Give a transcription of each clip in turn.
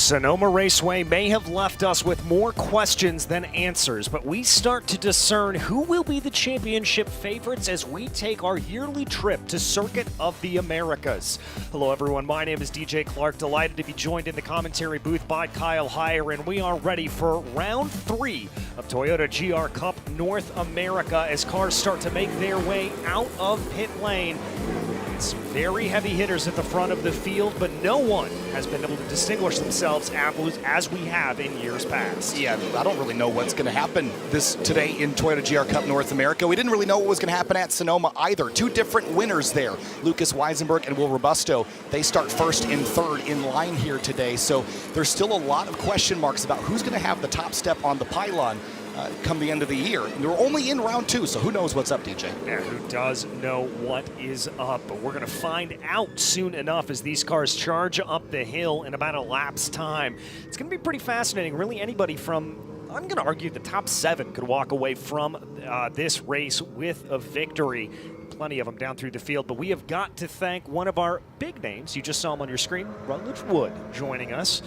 Sonoma Raceway may have left us with more questions than answers, but we start to discern who will be the championship favorites as we take our yearly trip to Circuit of the Americas. Hello everyone, my name is DJ Clark, delighted to be joined in the commentary booth by Kyle Heyer, and we are ready for round 3 of Toyota GR Cup North America as cars start to make their way out of pit lane. It's very heavy hitters at the front of the field, but no one has been able to distinguish themselves as we have in years past. Yeah, I don't really know what's going to happen today in Toyota GR Cup North America. We didn't really know what was going to happen at Sonoma either. Two different winners there, Lucas Weisenberg and Will Robusto. They start first and third in line here today, so there's still a lot of question marks about who's going to have the top step on the pylon come the end of the year. And we're only in round 2, so who knows what's up, DJ? Yeah, who does know what is up? But we're going to find out soon enough as these cars charge up the hill in about a lap's time. It's going to be pretty fascinating. Really, anybody from, I'm going to argue, the top 7 could walk away from this race with a victory. Plenty of them down through the field, but we have got to thank one of our big names. You just saw him on your screen, Rutledge Wood, joining us.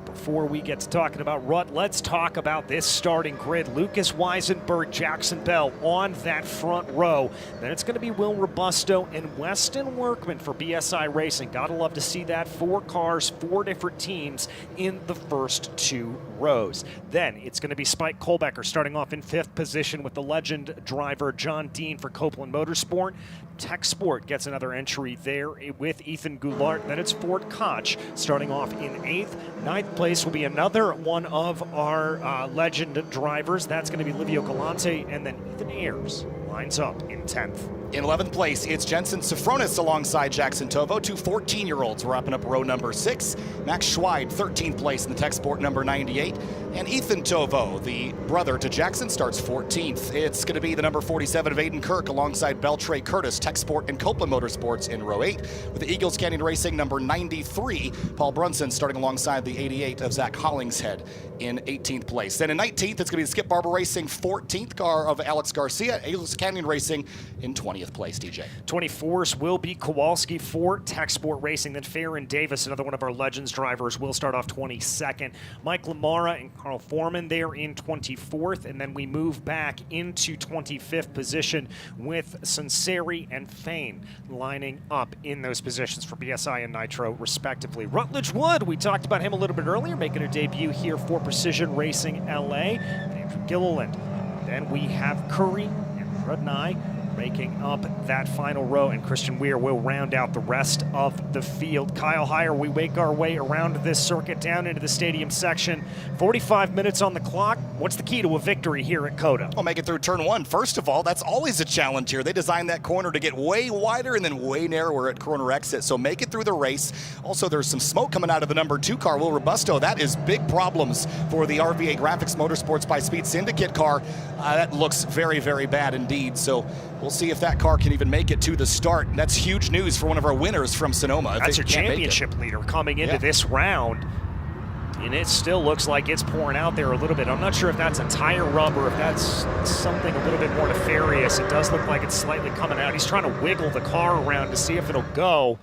Before we get to talking about Rut, let's talk about this starting grid. Lucas Weisenberg, Jackson Bell on that front row. Then it's going to be Will Robusto and Weston Workman for BSI Racing. Gotta love to see that. 4 cars, 4 different teams in the first 2 rows. Then it's going to be Spike Kolbecker starting off in 5th position with the legend driver John Dean for Copeland Motorsport. Tech Sport gets another entry there with Ethan Goulart. Then it's Ford Koch starting off in 8th. 9th place will be another one of our legend drivers. That's going to be Livio Galante, and then Ethan Ayers lines up in 10th. In 11th place, it's Jensen Sofronis alongside Jackson Tovo. 2 14-year-olds wrapping up row number 6. Max Schweid, 13th place in the Tech Sport number 98. And Ethan Tovo, the brother to Jackson, starts 14th. It's going to be the number 47 of Aiden Kirk alongside Beltray Curtis, Tech Sport and Copeland Motorsports in row 8. With the Eagles Canyon Racing number 93, Paul Brunson starting alongside the 88 of Zach Hollingshead in 18th place. Then in 19th, it's going to be the Skip Barber Racing 14th car of Alex Garcia, Eagles Canyon Racing in 20th place, DJ. 24th will be Kowalski for Tech Sport Racing. Then Farron Davis, another one of our Legends drivers, will start off 22nd. Mike Lamara and Carl Foreman there in 24th. And then we move back into 25th position with Sunseri and Fain lining up in those positions for BSI and Nitro, respectively. Rutledge Wood, we talked about him a little bit earlier, making a debut here for Precision Racing LA. Andrew Gilliland. Then we have Curry and Rudnai making up that final row, and Christian Weir will round out the rest of the field. Kyle Heyer, we make our way around this circuit down into the stadium section. 45 minutes on the clock. What's the key to a victory here at COTA? Well, make it through turn 1. First of all, that's always a challenge here. They designed that corner to get way wider and then way narrower at corner exit, so make it through the race. Also, there's some smoke coming out of the number 2 car, Will Robusto. That is big problems for the RVA Graphics Motorsports by Speed Syndicate car. That looks very, very bad indeed, so we'll see if that car can even make it to the start. And that's huge news for one of our winners from Sonoma. That's your championship leader coming into this round. And it still looks like it's pouring out there a little bit. I'm not sure if that's a tire rub or if that's something a little bit more nefarious. It does look like it's slightly coming out. He's trying to wiggle the car around to see if it'll go.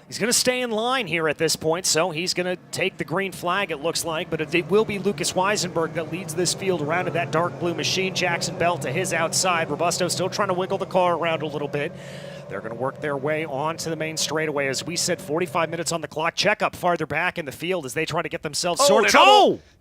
He's going to stay in line here at this point, so he's going to take the green flag, it looks like, but it will be Lucas Weisenberg that leads this field around to that dark blue machine. Jackson Bell to his outside. Robusto still trying to wiggle the car around a little bit. They're going to work their way onto the main straightaway. As we said, 45 minutes on the clock. Check up farther back in the field as they try to get themselves sorted.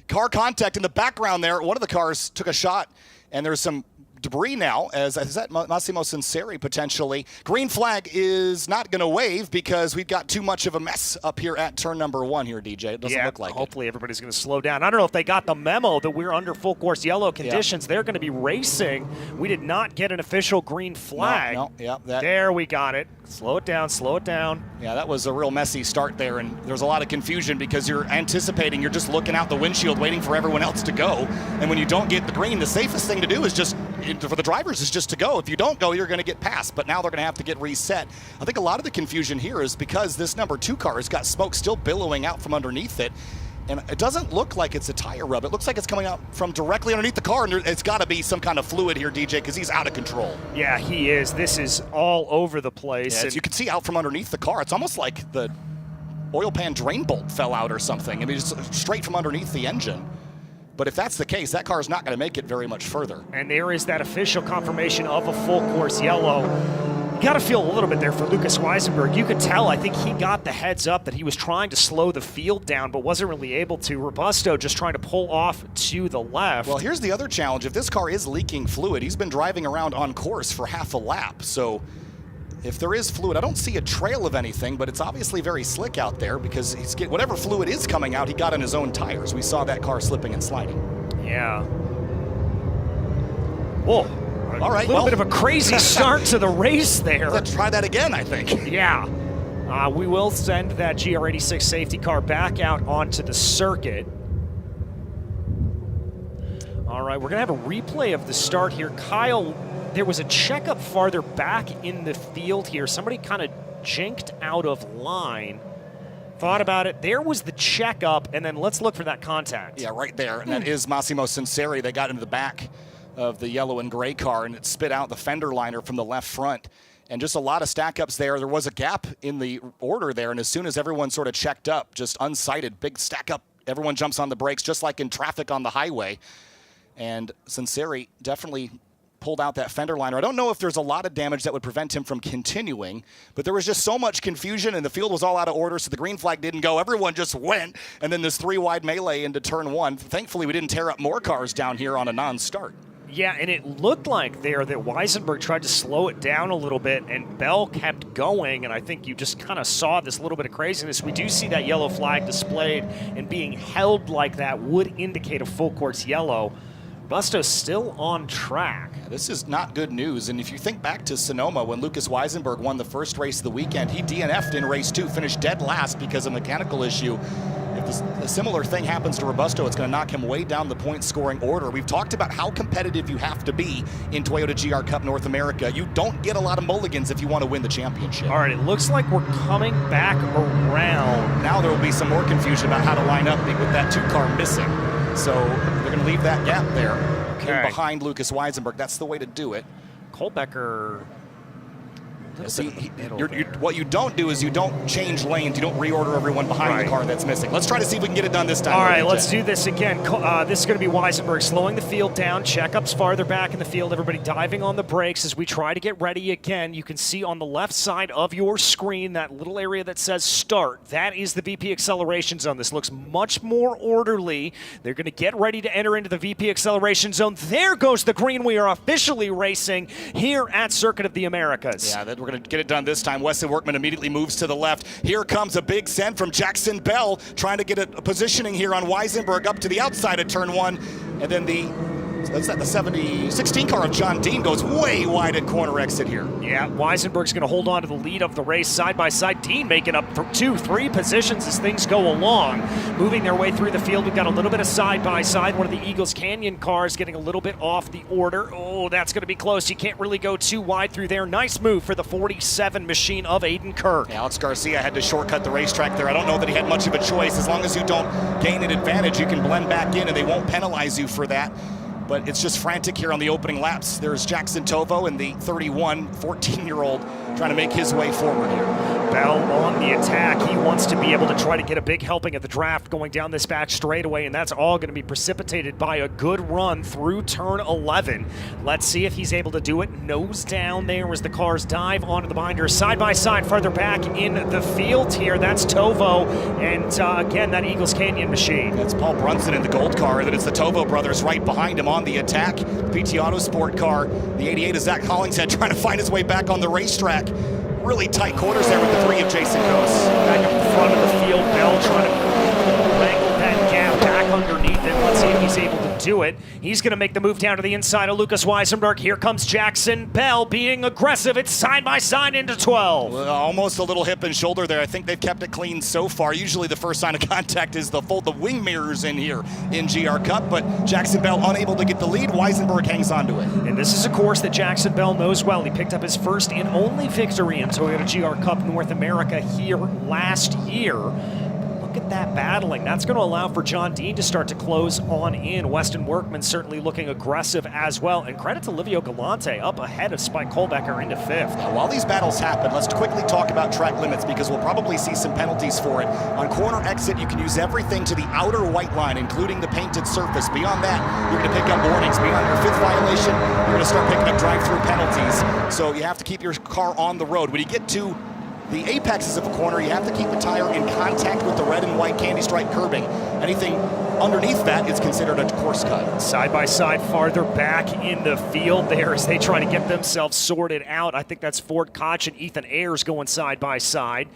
Car contact in the background there. One of the cars took a shot, and there's some debris now, is that Massimo Sunseri potentially. Green flag is not going to wave because we've got too much of a mess up here at turn number 1 here, DJ. It doesn't look like hopefully everybody's going to slow down. I don't know if they got the memo that we're under full course yellow conditions. They're going to be racing. We did not get an official green flag. There we got it. Slow it down, slow it down. Yeah, that was a real messy start there, and there's a lot of confusion because you're anticipating, you're just looking out the windshield waiting for everyone else to go, and when you don't get the green, the safest thing to do is just, for the drivers, is just to go. If you don't go, you're going to get passed, but now they're going to have to get reset. I think a lot of the confusion here is because this number 2 car has got smoke still billowing out from underneath it, and it doesn't look like it's a tire rub. It looks like it's coming out from directly underneath the car, and it's got to be some kind of fluid here, DJ, because he's out of control. Yeah, he is. This is all over the place. Yeah, as you can see out from underneath the car, it's almost like the oil pan drain bolt fell out or something. I mean, just straight from underneath the engine. But if that's the case, that car is not going to make it very much further. And there is that official confirmation of a full course yellow. You got to feel a little bit there for Lucas Weisenberg. You could tell, I think he got the heads up that he was trying to slow the field down, but wasn't really able to. Robusto just trying to pull off to the left. Well, here's the other challenge. If this car is leaking fluid, he's been driving around on course for half a lap. So if there is fluid, I don't see a trail of anything, but it's obviously very slick out there because he's whatever fluid is coming out, he got in his own tires. We saw that car slipping and sliding. Yeah. Oh. All right, a little bit of a crazy start to the race there. Let's try that again, I think. Yeah. We will send that GR86 safety car back out onto the circuit. All right, we're going to have a replay of the start here. Kyle, there was a checkup farther back in the field here. Somebody kind of jinked out of line. Thought about it. There was the checkup, and then let's look for that contact. Yeah, right there. And that is Massimo Sinceri. They got into the back of the yellow and gray car, and it spit out the fender liner from the left front. And just a lot of stack-ups there. There was a gap in the order there, and as soon as everyone sort of checked up, just unsighted, big stack-up, everyone jumps on the brakes, just like in traffic on the highway. And Sinceri definitely pulled out that fender liner. I don't know if there's a lot of damage that would prevent him from continuing, but there was just so much confusion, and the field was all out of order, so the green flag didn't go. Everyone just went, and then this three-wide melee into turn one. Thankfully, we didn't tear up more cars down here on a non-start. Yeah, and it looked like there that Weisenberg tried to slow it down a little bit, and Bell kept going, and I think you just kind of saw this little bit of craziness. We do see that yellow flag displayed, and being held like that would indicate a full course yellow. Busto's still on track. This is not good news, and if you think back to Sonoma, when Lucas Weisenberg won the first race of the weekend, he DNF'd in race 2, finished dead last because of a mechanical issue. If a similar thing happens to Robusto, it's going to knock him way down the point scoring order. We've talked about how competitive you have to be in Toyota GR Cup North America. You don't get a lot of mulligans if you want to win the championship. All right, it looks like we're coming back around. Now there will be some more confusion about how to line up with that 2 car missing. So they're going to leave that gap there behind Lucas Weisenberg. That's the way to do it. Kohlbecker. See, what you don't do is you don't change lanes. You don't reorder everyone behind the car that's missing. Let's try to see if we can get it done this time. All right, let's do this again. This is going to be Weisenberg slowing the field down. Checkups farther back in the field. Everybody diving on the brakes as we try to get ready again. You can see on the left side of your screen that little area that says start. That is the VP acceleration zone. This looks much more orderly. They're going to get ready to enter into the VP acceleration zone. There goes the green. We are officially racing here at Circuit of the Americas. Yeah, we're going to get it done this time. Wesley Workman immediately moves to the left. Here comes a big send from Jackson Bell, trying to get a positioning here on Weisenberg up to the outside of turn 1. And then the 16 car of John Dean goes way wide at corner exit here. Yeah, Weisenberg's going to hold on to the lead of the race side by side. Dean making up 2-3 positions as things go along. Moving their way through the field, we've got a little bit of side by side. One of the Eagles Canyon cars getting a little bit off the order. Oh, that's going to be close. You can't really go too wide through there. Nice move for the 47 machine of Aiden Kirk. Alex Garcia had to shortcut the racetrack there. I don't know that he had much of a choice. As long as you don't gain an advantage, you can blend back in and they won't penalize you for that. But it's just frantic here on the opening laps. There's Jackson Tovo and the 14-year-old trying to make his way forward here. Bell on the attack. He wants to be able to try to get a big helping of the draft going down this back straightaway, and that's all going to be precipitated by a good run through turn 11. Let's see if he's able to do it. Nose down there as the cars dive onto the binder. Side by side, farther back in the field here. That's Tovo, and again, that Eagles Canyon machine. That's Paul Brunson in the gold car, and then it's the Tovo brothers right behind him on the attack. PT Autosport car, the 88 of Zach Hollingshead trying to find his way back on the racetrack. Really tight quarters there with the 3 of Jason Coase. Back up the front of the field, Bell trying to wrangle that gap back underneath it. Let's see if he's able to do it. He's going to make the move down to the inside of Lucas Weisenberg. Here comes Jackson Bell being aggressive. It's side by side into 12. Well, almost a little hip and shoulder there. I think they've kept it clean so far. Usually the first sign of contact is the wing mirrors in here in GR Cup, but Jackson Bell unable to get the lead. Weisenberg hangs on to it. And this is a course that Jackson Bell knows well. He picked up his first and only victory in Toyota GR Cup North America here last year. look at that battling. That's going to allow for John Dean to start to close on in. Weston Workman certainly looking aggressive as well. And credit to Livio Galante up ahead of Spike Kohlbecker into 5th. Now, while these battles happen, let's quickly talk about track limits because we'll probably see some penalties for it. On corner exit, you can use everything to the outer white line, including the painted surface. Beyond that, you're going to pick up warnings. Beyond your 5th violation, you're going to start picking up drive-through penalties. So you have to keep your car on the road. When you get to the apexes of a corner, you have to keep the tire in contact with the red and white candy stripe curbing. Anything underneath that is considered a course cut. Side by side, farther back in the field there as they try to get themselves sorted out. I think that's Ford Koch and Ethan Ayers going side by side.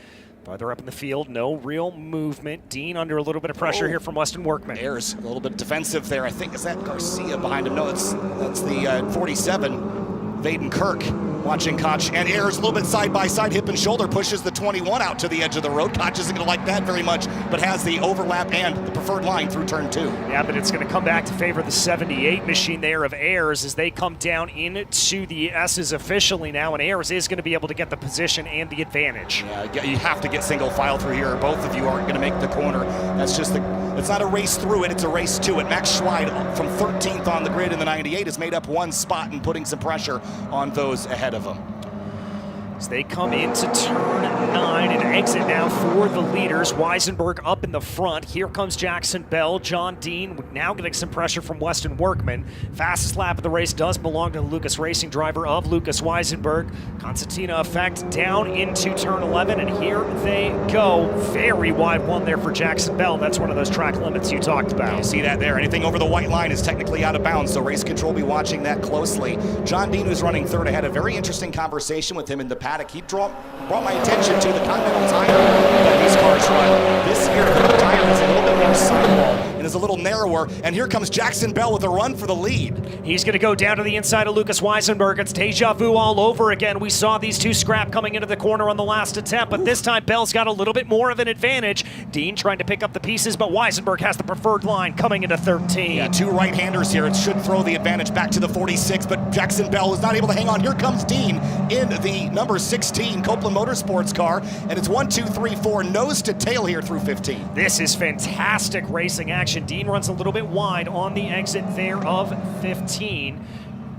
Farther up in the field, no real movement. Dean under a little bit of pressure here from Weston Workman. Ayers a little bit defensive there. I think, is that Garcia behind him? No, that's the 47. Vaden Kirk watching Koch and Ayers a little bit side by side, hip and shoulder, pushes the 21 out to the edge of the road. Koch isn't going to like that very much, but has the overlap and the preferred line through turn 2. Yeah, but it's going to come back to favor the 78 machine there of Ayers as they come down into the S's officially now, and Ayers is going to be able to get the position and the advantage. Yeah, you have to get single file through here. Both of you aren't going to make the corner. That's just it's not a race through it, it's a race to it. Max Schweid from 13th on the grid in the 98 has made up one spot and putting some pressure on those ahead of him. As they come into turn 9 and exit now for the leaders. Weisenberg up in the front. Here comes Jackson Bell. John Dean now getting some pressure from Weston Workman. Fastest lap of the race does belong to the Lucas Racing driver of Lucas Weisenberg. Concertina effect down into turn 11, and here they go. Very wide one there for Jackson Bell. That's one of those track limits you talked about. You see that there. Anything over the white line is technically out of bounds, so race control will be watching that closely. John Dean, who's running 3rd, I had a very interesting conversation with him in the paddock. He brought my attention to the Continental tire that these cars run. This year, the tire is a little bit more sidewall and is a little narrower, and here comes Jackson Bell with a run for the lead. He's going to go down to the inside of Lucas Weisenberg. It's deja vu all over again. We saw these two scrap coming into the corner on the last attempt, but this time Bell's got a little bit more of an advantage. Dean trying to pick up the pieces, but Weisenberg has the preferred line coming into 13. Yeah, 2 right-handers here. It should throw the advantage back to the 46, but Jackson Bell is not able to hang on. Here comes Dean in the number 16 Copeland Motorsports car, and it's 1, 2, 3, 4 nose to tail here through 15. This is fantastic racing action. Dean runs a little bit wide on the exit there of 15.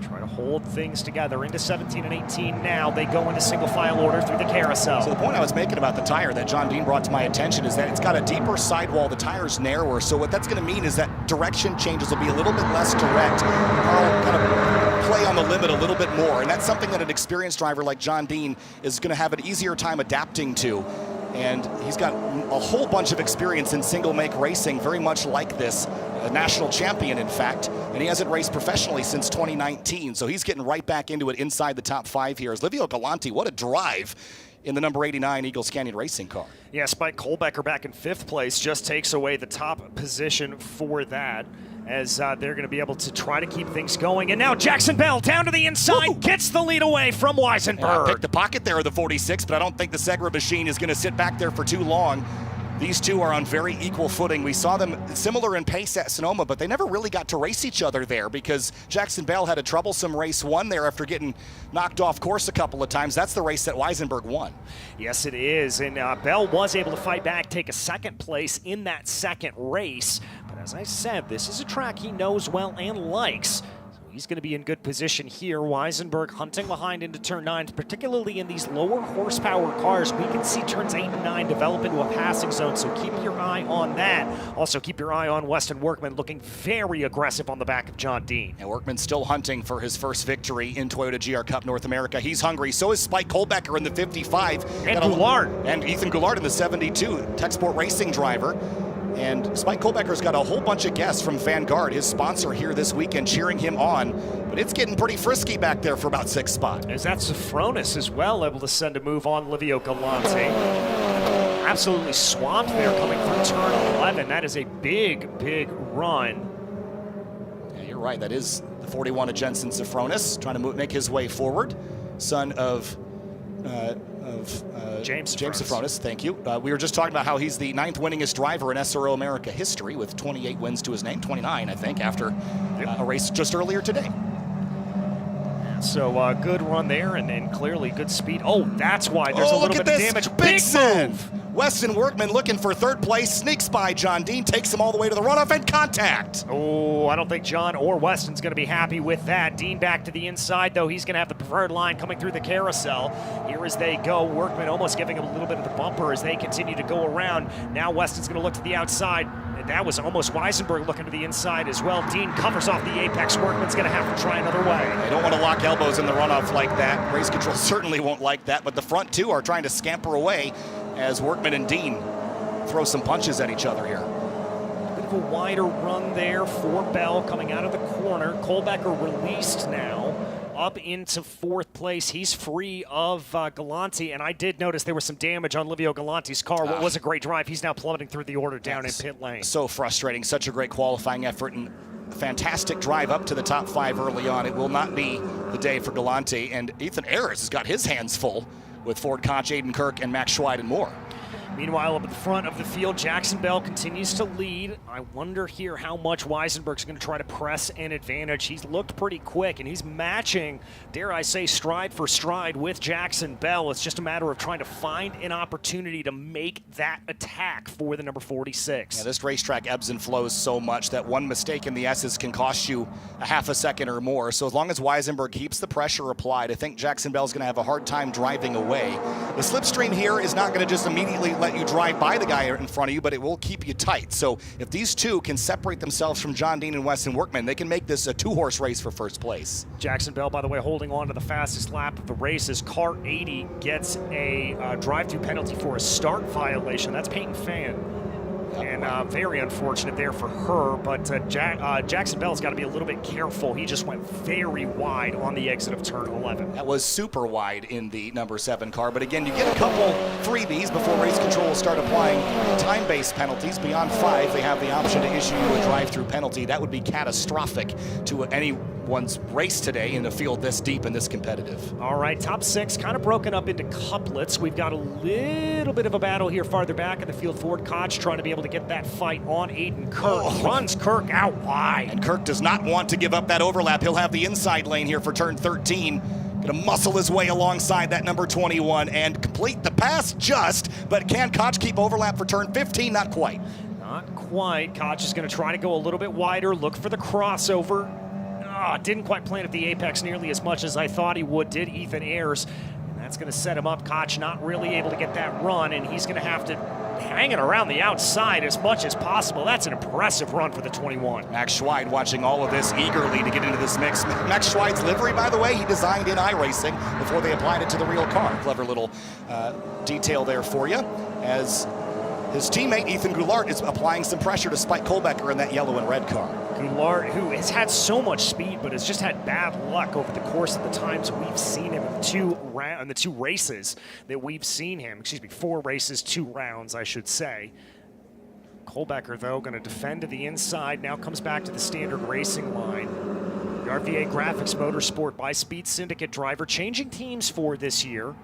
Try to hold things together into 17 and 18 now. They go into single file order through the carousel. So the point I was making about the tire that John Dean brought to my attention is that it's got a deeper sidewall. The tire's narrower, so what that's going to mean is that direction changes will be a little bit less direct. The car will kind of play on the limit a little bit more, and that's something that an experienced driver like John Dean is going to have an easier time adapting to. And he's got a whole bunch of experience in single-make racing, very much like this, a national champion, in fact, and he hasn't raced professionally since 2019, so he's getting right back into it inside the top 5 here. As Livio Galante, what a drive in the number 89 Eagles Canyon Racing car. Yeah, Spike Kohlbecker back in 5th place just takes away the top position for that, as they're going to be able to try to keep things going. And now Jackson Bell down to the inside, gets the lead away from Weisenberg. Picked the pocket there of the 46, but I don't think the Segra machine is going to sit back there for too long. These two are on very equal footing. We saw them similar in pace at Sonoma, but they never really got to race each other there because Jackson Bell had a troublesome race 1 there after getting knocked off course a couple of times. That's the race that Weisenberg won. Yes, it is, and Bell was able to fight back, take a 2nd place in that 2nd race. But as I said, this is a track he knows well and likes. He's going to be in good position here. Weisenberg hunting behind into turn 9, particularly in these lower horsepower cars. We can see turns 8 and 9 develop into a passing zone, so keep your eye on that. Also, keep your eye on Weston Workman looking very aggressive on the back of John Dean. And Workman's still hunting for his first victory in Toyota GR Cup North America. He's hungry. So is Spike Kohlbecker in the 55. And Goulart. And Ethan Goulart in the 72, Tech Sport Racing driver. And Spike Kohlbecker's got a whole bunch of guests from Vanguard, his sponsor here this weekend, cheering him on. But it's getting pretty frisky back there for about 6th spot. As that Sofronis as well, able to send a move on Livio Galante. Absolutely swamped there coming through turn 11. That is a big, big run. Yeah, you're right. That is the 41 of Jensen Sofronis, trying to make his way forward. Son of James Sofronis, thank you. We were just talking about how he's the 9th winningest driver in SRO America history with 28 wins to his name, 29, I think, after a race just earlier today. So good run there, and clearly good speed. Oh, that's why there's a little bit of damage. Big move. Weston Workman looking for third place, sneaks by John Dean, takes him all the way to the runoff and contact. Oh, I don't think John or Weston's going to be happy with that. Dean back to the inside, though. He's going to have the preferred line coming through the carousel. Here as they go, Workman almost giving him a little bit of the bumper as they continue to go around. Now Weston's going to look to the outside. And that was almost Weisenberg looking to the inside as well. Dean covers off the apex. Workman's going to have to try another way. They don't want to lock elbows in the runoff like that. Race Control certainly won't like that, but the front two are trying to scamper away as Workman and Dean throw some punches at each other here. Bit of a wider run there for Bell coming out of the corner. Kohlbecker released now, up into fourth place. He's free of Galante, and I did notice there was some damage on Livio Galante's car. What was a great drive. He's now plummeting through the order down in pit lane. So frustrating. Such a great qualifying effort and fantastic drive up to the top 5 early on. It will not be the day for Galante, and Ethan Ayres has got his hands full with Ford Koch, Aiden Kirk, and Max Schweid and more. Meanwhile, up at the front of the field, Jackson Bell continues to lead. I wonder here how much Weisenberg's going to try to press an advantage. He's looked pretty quick, and he's matching, dare I say, stride for stride with Jackson Bell. It's just a matter of trying to find an opportunity to make that attack for the number 46. Yeah, this racetrack ebbs and flows so much that one mistake in the S's can cost you a half a second or more. So as long as Weisenberg keeps the pressure applied, I think Jackson Bell's going to have a hard time driving away. The slipstream here is not going to just immediately let you drive by the guy in front of you, but it will keep you tight. So if these two can separate themselves from John Dean and Weston Workman, they can make this a 2-horse race for first place. Jackson Bell, by the way, holding on to the fastest lap of the race as car 80 gets a drive-through penalty for a start violation. That's Peyton Fan. And very unfortunate there for her, but Jackson Bell's got to be a little bit careful. He just went very wide on the exit of turn 11. That was super wide in the number 7 car, but again, you get a couple freebies before Race Control will start applying time-based penalties. Beyond 5, they have the option to issue you a drive-through penalty. That would be catastrophic to anyone's race today in a field this deep and this competitive. All right, top 6 kind of broken up into couplets. We've got a little bit of a battle here farther back in the field. Ford Koch trying to be able to get that fight on Aiden Kirk. Runs Kirk out wide. And Kirk does not want to give up that overlap. He'll have the inside lane here for turn 13. Gonna muscle his way alongside that number 21 and complete the pass just, but can Koch keep overlap for turn 15? Not quite. Not quite. Koch is gonna try to go a little bit wider, look for the crossover. Didn't quite plant at the apex nearly as much as I thought he would, did Ethan Ayres. And that's gonna set him up. Koch not really able to get that run, and he's gonna have to hang it around the outside as much as possible. That's an impressive run for the 21. Max Schweid watching all of this eagerly to get into this mix. Max Schweid's livery, by the way, he designed in iRacing before they applied it to the real car. Clever little detail there for you, as his teammate Ethan Goulart is applying some pressure to Spike Kohlbecker in that yellow and red car. Goulart, who has had so much speed, but has just had bad luck over the course of the times we've seen him in the 2 races that we've seen him. 4 races, 2 rounds, I should say. Kohlbecker, though, going to defend to the inside. Now comes back to the standard racing line. The RVA Graphics Motorsport by Speed Syndicate driver, changing teams for this year.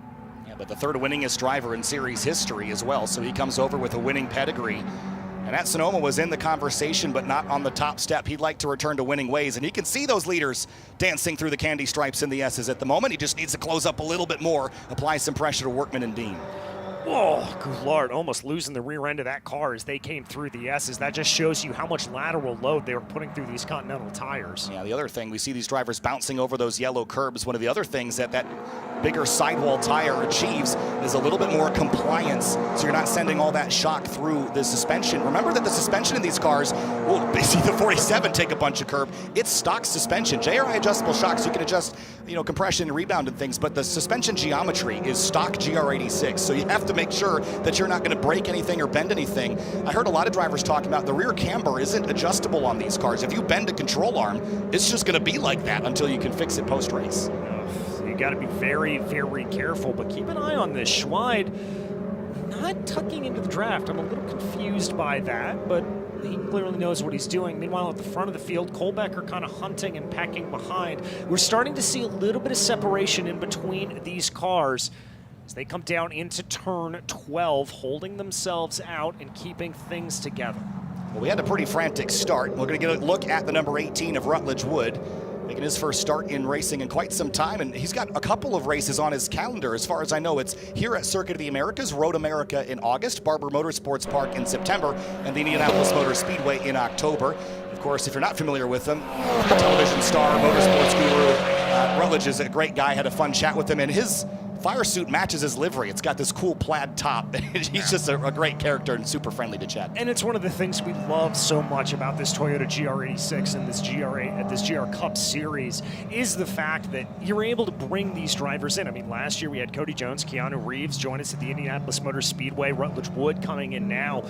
Yeah, but the 3rd winningest driver in series history as well, so he comes over with a winning pedigree. And at Sonoma was in the conversation, but not on the top step. He'd like to return to winning ways, and you can see those leaders dancing through the candy stripes in the S's at the moment. He just needs to close up a little bit more, apply some pressure to Workman and Dean. Whoa, Goulart almost losing the rear end of that car as they came through the S's. That just shows you how much lateral load they were putting through these Continental tires. Yeah, the other thing, we see these drivers bouncing over those yellow curbs. One of the other things that bigger sidewall tire achieves is a little bit more compliance, so you're not sending all that shock through the suspension. Remember that the suspension in these cars, you see the 47 take a bunch of curb. It's stock suspension. JRI adjustable shocks, you can adjust, compression and rebound and things, but the suspension geometry is stock GR86, so you have to make sure that you're not going to break anything or bend anything. I heard a lot of drivers talking about the rear camber isn't adjustable on these cars. If you bend a control arm, it's just going to be like that until you can fix it post-race. You got to be very, very careful, but keep an eye on this. Schweid not tucking into the draft. I'm a little confused by that, but he clearly knows what he's doing. Meanwhile, at the front of the field, Kohlbecker kind of hunting and pecking behind. We're starting to see a little bit of separation in between these cars as they come down into turn 12, holding themselves out and keeping things together. Well, we had a pretty frantic start. We're going to get a look at the number 18 of Rutledge Wood making his first start in racing in quite some time, and he's got a couple of races on his calendar. As far as I know, it's here at Circuit of the Americas, Road America in August, Barber Motorsports Park in September, and the Indianapolis Motor Speedway in October. Of course, if you're not familiar with him, television star, motorsports guru, Rutledge is a great guy. Had a fun chat with him, and his fire suit matches his livery. It's got this cool plaid top. He's just a great character and super friendly to chat. And it's one of the things we love so much about this Toyota GR86 and this GR Cup series is the fact that you're able to bring these drivers in. I mean, last year we had Cody Jones, Keanu Reeves join us at the Indianapolis Motor Speedway, Rutledge Wood coming in now.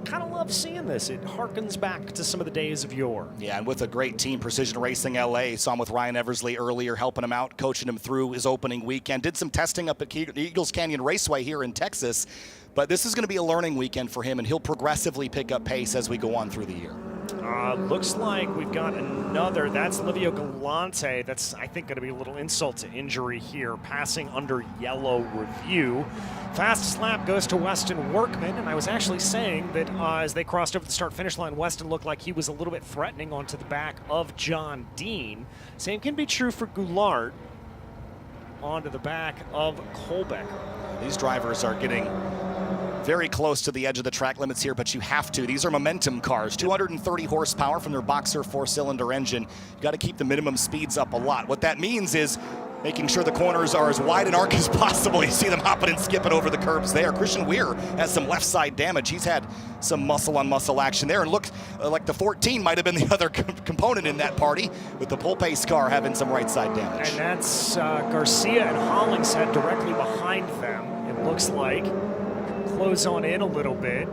Kind of love seeing this. It harkens back to some of the days of yore. Yeah, and with a great team, Precision Racing LA. Saw him with Ryan Eversley earlier, helping him out, coaching him through his opening weekend. Did some testing up at Eagles Canyon Raceway here in Texas. But this is going to be a learning weekend for him, and he'll progressively pick up pace as we go on through the year. Looks like we've got another. That's Livio Galante. That's, I think, going to be a little insult to injury here. Passing under yellow review. Fastest lap goes to Weston Workman, and I was actually saying that as they crossed over the start-finish line, Weston looked like he was a little bit threatening onto the back of John Dean. Same can be true for Goulart onto the back of Kolbecker. These drivers are getting very close to the edge of the track limits here, but you have to. These are momentum cars, 230 horsepower from their Boxer 4-cylinder engine. You got to keep the minimum speeds up a lot. What that means is making sure the corners are as wide an arc as possible. You see them hopping and skipping over the curbs there. Christian Weir has some left side damage. He's had some muscle on muscle action there, and looked like the 14 might have been the other component in that party, with the pole pace car having some right side damage. And that's Garcia and Hollingshead directly behind them. It looks like. Close on in a little bit.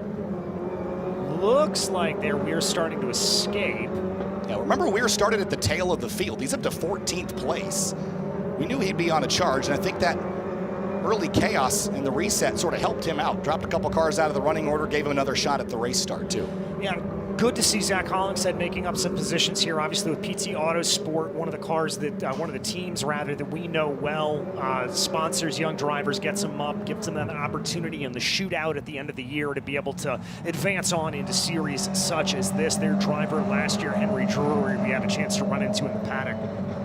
Looks like Weir starting to escape. Yeah, remember Weir started at the tail of the field. He's up to 14th place. We knew he'd be on a charge, and I think that early chaos and the reset sort of helped him out. Dropped a couple cars out of the running order, gave him another shot at the race start, too. Yeah, good to see Zach Hollingshead making up some positions here. Obviously with PT Autosport, one of the cars that, one of the teams rather, that we know well, sponsors young drivers, gets them up, gives them an opportunity in the shootout at the end of the year to be able to advance on into series such as this. Their driver last year, Henry Drury, we had a chance to run into in the paddock.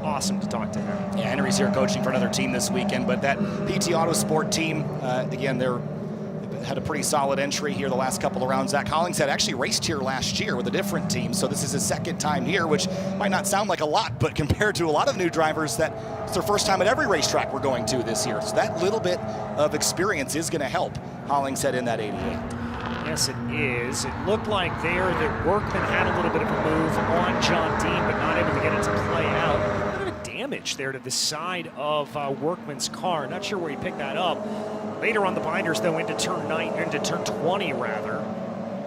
Awesome to talk to him. Yeah, Henry's here coaching for another team this weekend, but that PT Autosport team, again, they're had a pretty solid entry here the last couple of rounds. Zach Hollingshead actually raced here last year with a different team, so this is his second time here, which might not sound like a lot, but compared to a lot of new drivers, it's their first time at every racetrack we're going to this year. So that little bit of experience is going to help Hollingshead in that 88. Yes, it is. It looked like that Workman had a little bit of a move on John Dean, but not able to get it to play out. A little bit of damage there to the side of Workman's car. Not sure where he picked that up. Later on the binders, though, into turn 20, rather.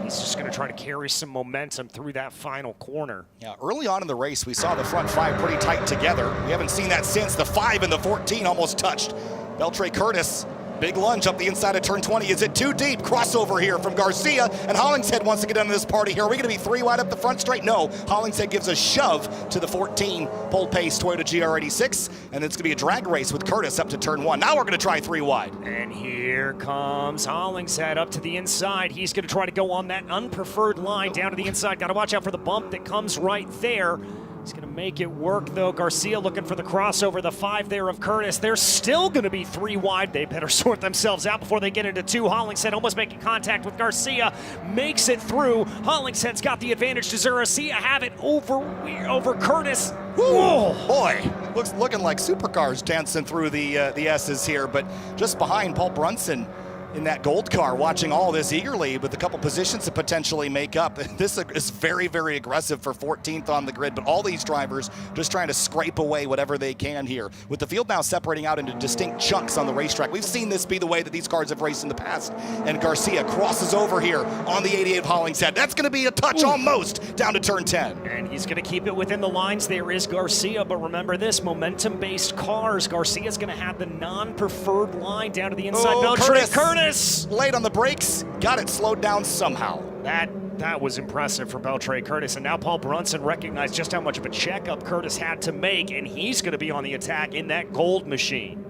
He's just going to try to carry some momentum through that final corner. Yeah, early on in the race, we saw the front five pretty tight together. We haven't seen that since. The 5 and the 14 almost touched. Beltre Curtis, big lunge up the inside of turn 20. Is it too deep? Crossover here from Garcia, and Hollingshead wants to get into this party here. Are we going to be 3 wide up the front straight? No. Hollingshead gives a shove to the 14 pole pace Toyota GR86, and it's going to be a drag race with Curtis up to turn 1. Now we're going to try 3 wide. And here comes Hollingshead up to the inside. He's going to try to go on that unpreferred line down to the inside. Got to watch out for the bump that comes right there. He's going to make it work, though. Garcia looking for the crossover, the 5 there of Curtis. They're still going to be 3 wide. They better sort themselves out before they get into 2. Hollingshead almost making contact with Garcia. Makes it through. Hollingshead's got the advantage. Does Garcia have it over Curtis? Whoa, boy, looking like supercars dancing through the S's here, but just behind Paul Brunson in that gold car, watching all this eagerly with a couple positions to potentially make up. This is very, very aggressive for 14th on the grid, but all these drivers just trying to scrape away whatever they can here. With the field now separating out into distinct chunks on the racetrack, we've seen this be the way that these cars have raced in the past, and Garcia crosses over here on the 88 of Hollingshead. That's going to be a touch almost down to turn 10. And he's going to keep it within the lines. There is Garcia, but remember this, momentum-based cars. Garcia's going to have the non-preferred line down to the inside. Curtis! Late on the brakes, got it slowed down somehow. That was impressive for Beltre Curtis, and now Paul Brunson recognized just how much of a checkup Curtis had to make, and he's going to be on the attack in that gold machine.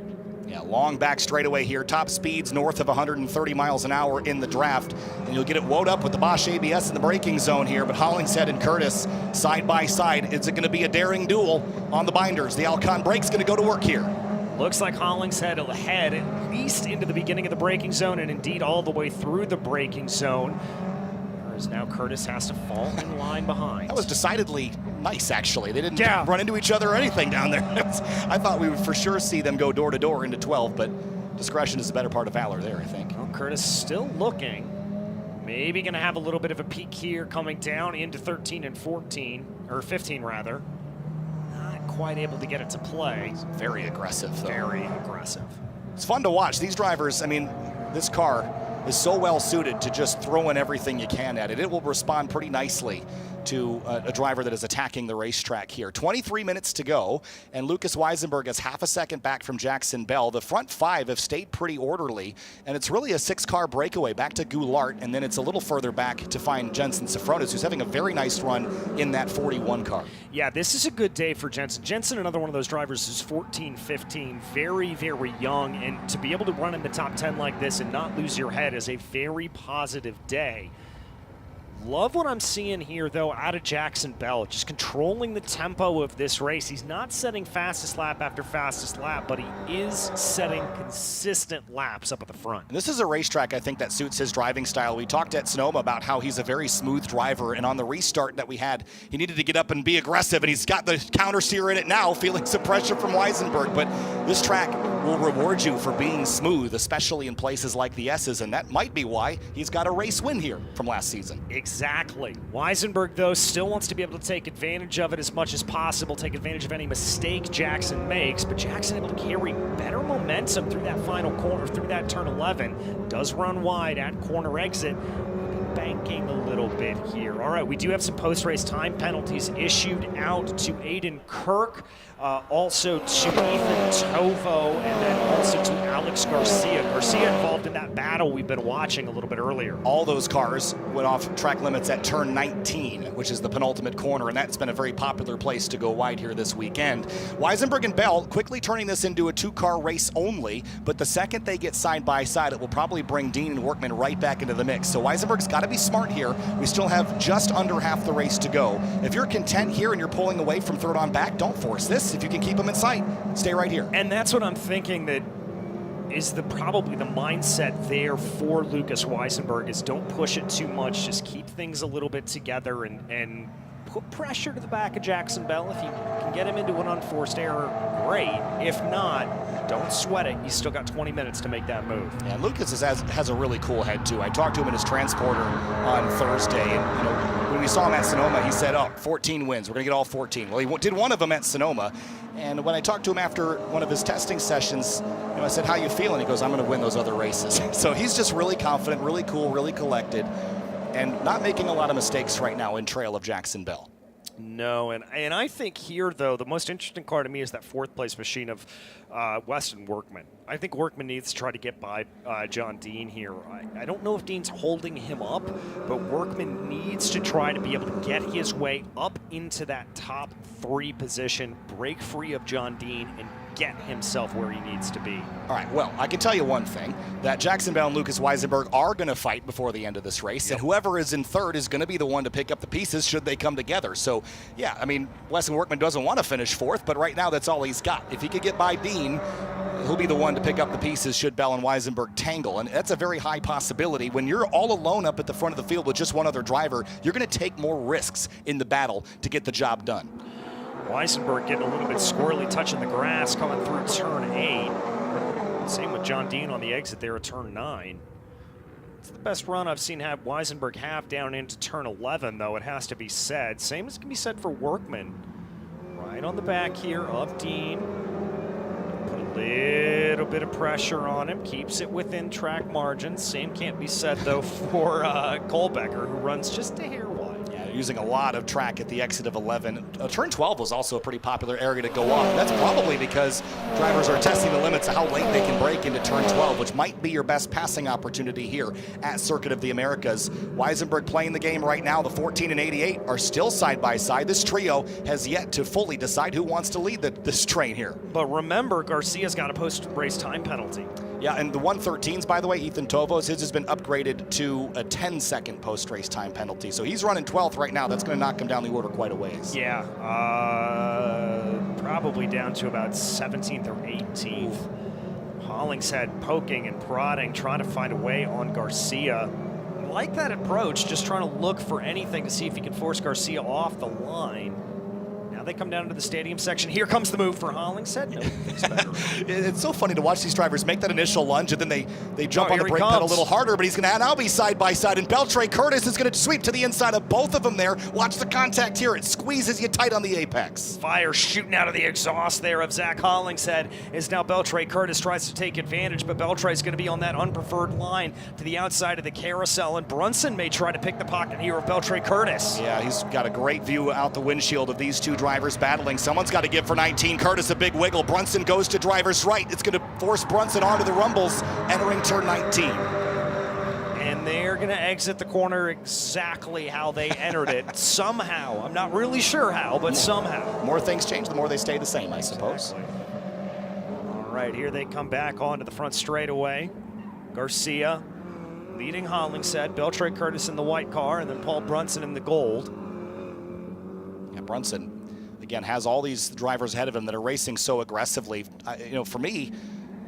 Yeah, long back straightaway here. Top speeds north of 130 miles an hour in the draft. And you'll get it wound up with the Bosch ABS in the braking zone here. But Hollingshead and Curtis side by side. Is it going to be a daring duel on the binders? The Alcon brake's going to go to work here. Looks like Hollingshead ahead at least into the beginning of the braking zone and indeed all the way through the braking zone. Whereas now Curtis has to fall in line behind. That was decidedly nice, actually. They didn't run into each other or anything down there. I thought we would for sure see them go door to door into 12, but discretion is the better part of valor there, I think. Well, Curtis still looking. Maybe going to have a little bit of a peak here coming down into 13 and 14, or 15 rather. Not quite able to get it to play. Very aggressive, though. Very aggressive. It's fun to watch. These drivers, I mean, this car is so well suited to just throw in everything you can at it. It will respond pretty nicely to a driver that is attacking the racetrack here. 23 minutes to go, and Lucas Weisenberg is half a second back from Jackson Bell. The front five have stayed pretty orderly, and it's really a six-car breakaway back to Goulart, and then it's a little further back to find Jensen Safronis, who's having a very nice run in that 41 car. Yeah, this is a good day for Jensen. Jensen, another one of those drivers who's 14, 15, very, very young, and to be able to run in the top 10 like this and not lose your head is a very positive day. Love what I'm seeing here, though, out of Jackson Bell, just controlling the tempo of this race. He's not setting fastest lap after fastest lap, but he is setting consistent laps up at the front. And this is a racetrack, I think, that suits his driving style. We talked at Sonoma about how he's a very smooth driver, and on the restart that we had, he needed to get up and be aggressive, and he's got the counter steer in it now, feeling some pressure from Weisenberg. But this track will reward you for being smooth, especially in places like the S's, and that might be why he's got a race win here from last season. Exactly. Weisenberg, though, still wants to be able to take advantage of it as much as possible, take advantage of any mistake Jackson makes, but Jackson able to carry better momentum through that final corner, through that turn 11. Does run wide at corner exit. Banking a little bit here. All right, we do have some post-race time penalties issued out to Aiden Kirk, also to Ethan Tovo, and then also to Alex Garcia. Garcia involved in that battle we've been watching a little bit earlier. All those cars went off track limits at turn 19, which is the penultimate corner, and that's been a very popular place to go wide here this weekend. Weisenberg and Bell quickly turning this into a two-car race only, but the second they get side by side, it will probably bring Dean and Workman right back into the mix. So Weisenberg's got to be smart here. We still have just under half the race to go. If you're content here and you're pulling away from third on back, don't force this. If you can keep them in sight, stay right here. And that's what I'm thinking that is probably the mindset there for Lucas Weisenberg is don't push it too much. Just keep things a little bit together and put pressure to the back of Jackson Bell. If you can get him into an unforced error, great. If not, don't sweat it. You still got 20 minutes to make that move. Yeah, Lucas has a really cool head, too. I talked to him in his transporter on Thursday, and when we saw him at Sonoma, he said, 14 wins. We're going to get all 14. Well, he did one of them at Sonoma, and when I talked to him after one of his testing sessions, I said, how you feeling? He goes, I'm going to win those other races. So he's just really confident, really cool, really collected, and not making a lot of mistakes right now in trail of Jackson Bell. No, and I think here, though, the most interesting car to me is that fourth-place machine of Weston Workman. I think Workman needs to try to get by John Dean here. I don't know if Dean's holding him up, but Workman needs to try to be able to get his way up into that top 3 position, break free of John Dean, and get himself where he needs to be. All right, well, I can tell you one thing, that Jackson Bell and Lucas Weisenberg are going to fight before the end of this race, and whoever is in third is going to be the one to pick up the pieces should they come together. So, yeah, I mean, Weston Workman doesn't want to finish fourth, but right now that's all he's got. If he could get by Dean, he'll be the one to pick up the pieces should Bell and Weisenberg tangle, and that's a very high possibility. When you're all alone up at the front of the field with just one other driver, you're going to take more risks in the battle to get the job done. Weisenberg getting a little bit squirrely, touching the grass, coming through turn 8. Same with John Dean on the exit there at turn 9. It's the best run I've seen have Weisenberg have down into turn 11, though, it has to be said. Same as can be said for Workman. Right on the back here of Dean. Put a little bit of pressure on him, keeps it within track margins. Same can't be said, though, for Kohlbecker, who runs just a hair wide. using a lot of track at the exit of 11. Turn 12 was also a pretty popular area to go off. That's probably because drivers are testing the limits of how late they can brake into turn 12, which might be your best passing opportunity here at Circuit of the Americas. Weisenberg playing the game right now. The 14 and 88 are still side by side. This trio has yet to fully decide who wants to lead this train here. But remember, Garcia's got a post-race time penalty. Yeah, and the 113s, by the way, Ethan Tovo's, his has been upgraded to a 10-second post-race time penalty. So he's running 12th right now. That's going to knock him down the order quite a ways. Yeah, probably down to about 17th or 18th. Hollingshead poking and prodding, trying to find a way on Garcia. I like that approach, just trying to look for anything to see if he can force Garcia off the line. They come down to the stadium section. Here comes the move for Hollingshead. No, it's better. It's so funny to watch these drivers make that initial lunge, and then they jump on the brake pedal a little harder, but he's going to now be side by side, and Beltre Curtis is going to sweep to the inside of both of them there. Watch the contact here. It squeezes you tight on the apex. Fire shooting out of the exhaust there of Zach Hollingshead is now Beltre Curtis tries to take advantage, but Beltre is going to be on that unpreferred line to the outside of the carousel, and Brunson may try to pick the pocket here of Beltre Curtis. Yeah, he's got a great view out the windshield of these two drivers battling. Someone's got to give for 19. Curtis a big wiggle. Brunson goes to driver's right. It's going to force Brunson onto the rumbles entering turn 19. And they're going to exit the corner exactly how they entered it. Somehow. I'm not really sure how, but somehow. The more things change, the more they stay the same, I suppose. Exactly. All right, here they come back onto the front straightaway. Garcia leading Hollingshead, Beltre Curtis in the white car, and then Paul Brunson in the gold. Yeah, Brunson again has all these drivers ahead of him that are racing so aggressively. For me,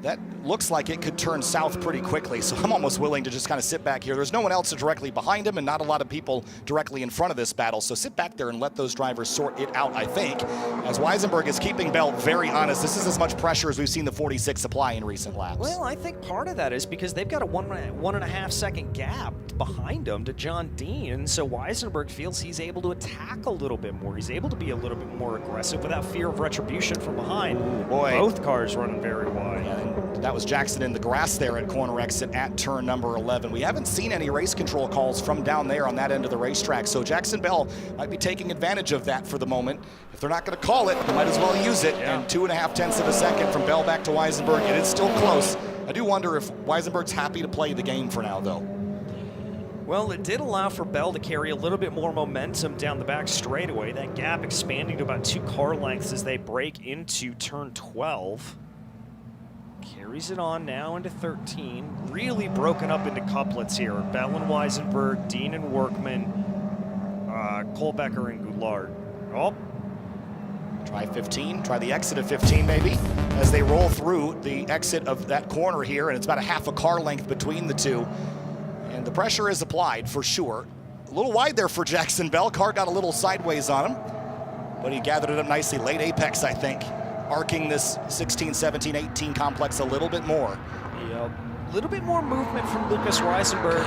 that looks like it could turn south pretty quickly, so I'm almost willing to just kind of sit back here. There's no one else directly behind him and not a lot of people directly in front of this battle, so sit back there and let those drivers sort it out, I think, as Weisenberg is keeping Bell very honest. This is as much pressure as we've seen the 46 apply in recent laps. Well, I think part of that is because they've got a 1.5 second gap behind them to John Dean, and so Weisenberg feels he's able to attack a little bit more. He's able to be a little bit more aggressive without fear of retribution from behind. Ooh, boy. Both cars running very wide. Yeah, that was Jackson in the grass there at corner exit at turn number 11. We haven't seen any race control calls from down there on that end of the racetrack, so Jackson Bell might be taking advantage of that for the moment. If they're not going to call it, they might as well use it. Yeah. And 2.5 tenths of a second from Bell back to Weisenberg. It is still close. I do wonder if Weisenberg's happy to play the game for now, though. Well, it did allow for Bell to carry a little bit more momentum down the back straightaway. That gap expanding to about 2 car lengths as they break into turn 12. Carries it on now into 13. Really broken up into couplets here. Bell and Weisenberg, Dean and Workman, Kohlbecker and Goulart. Oh. Try 15, try the exit of 15 maybe, as they roll through the exit of that corner here, and it's about a half a car length between the two. And the pressure is applied for sure. A little wide there for Jackson Bell. Car got a little sideways on him, but he gathered it up nicely. Late apex, I think, arcing this 16, 17, 18 complex a little bit more. Yeah, a little bit more movement from Lucas Weisenberg.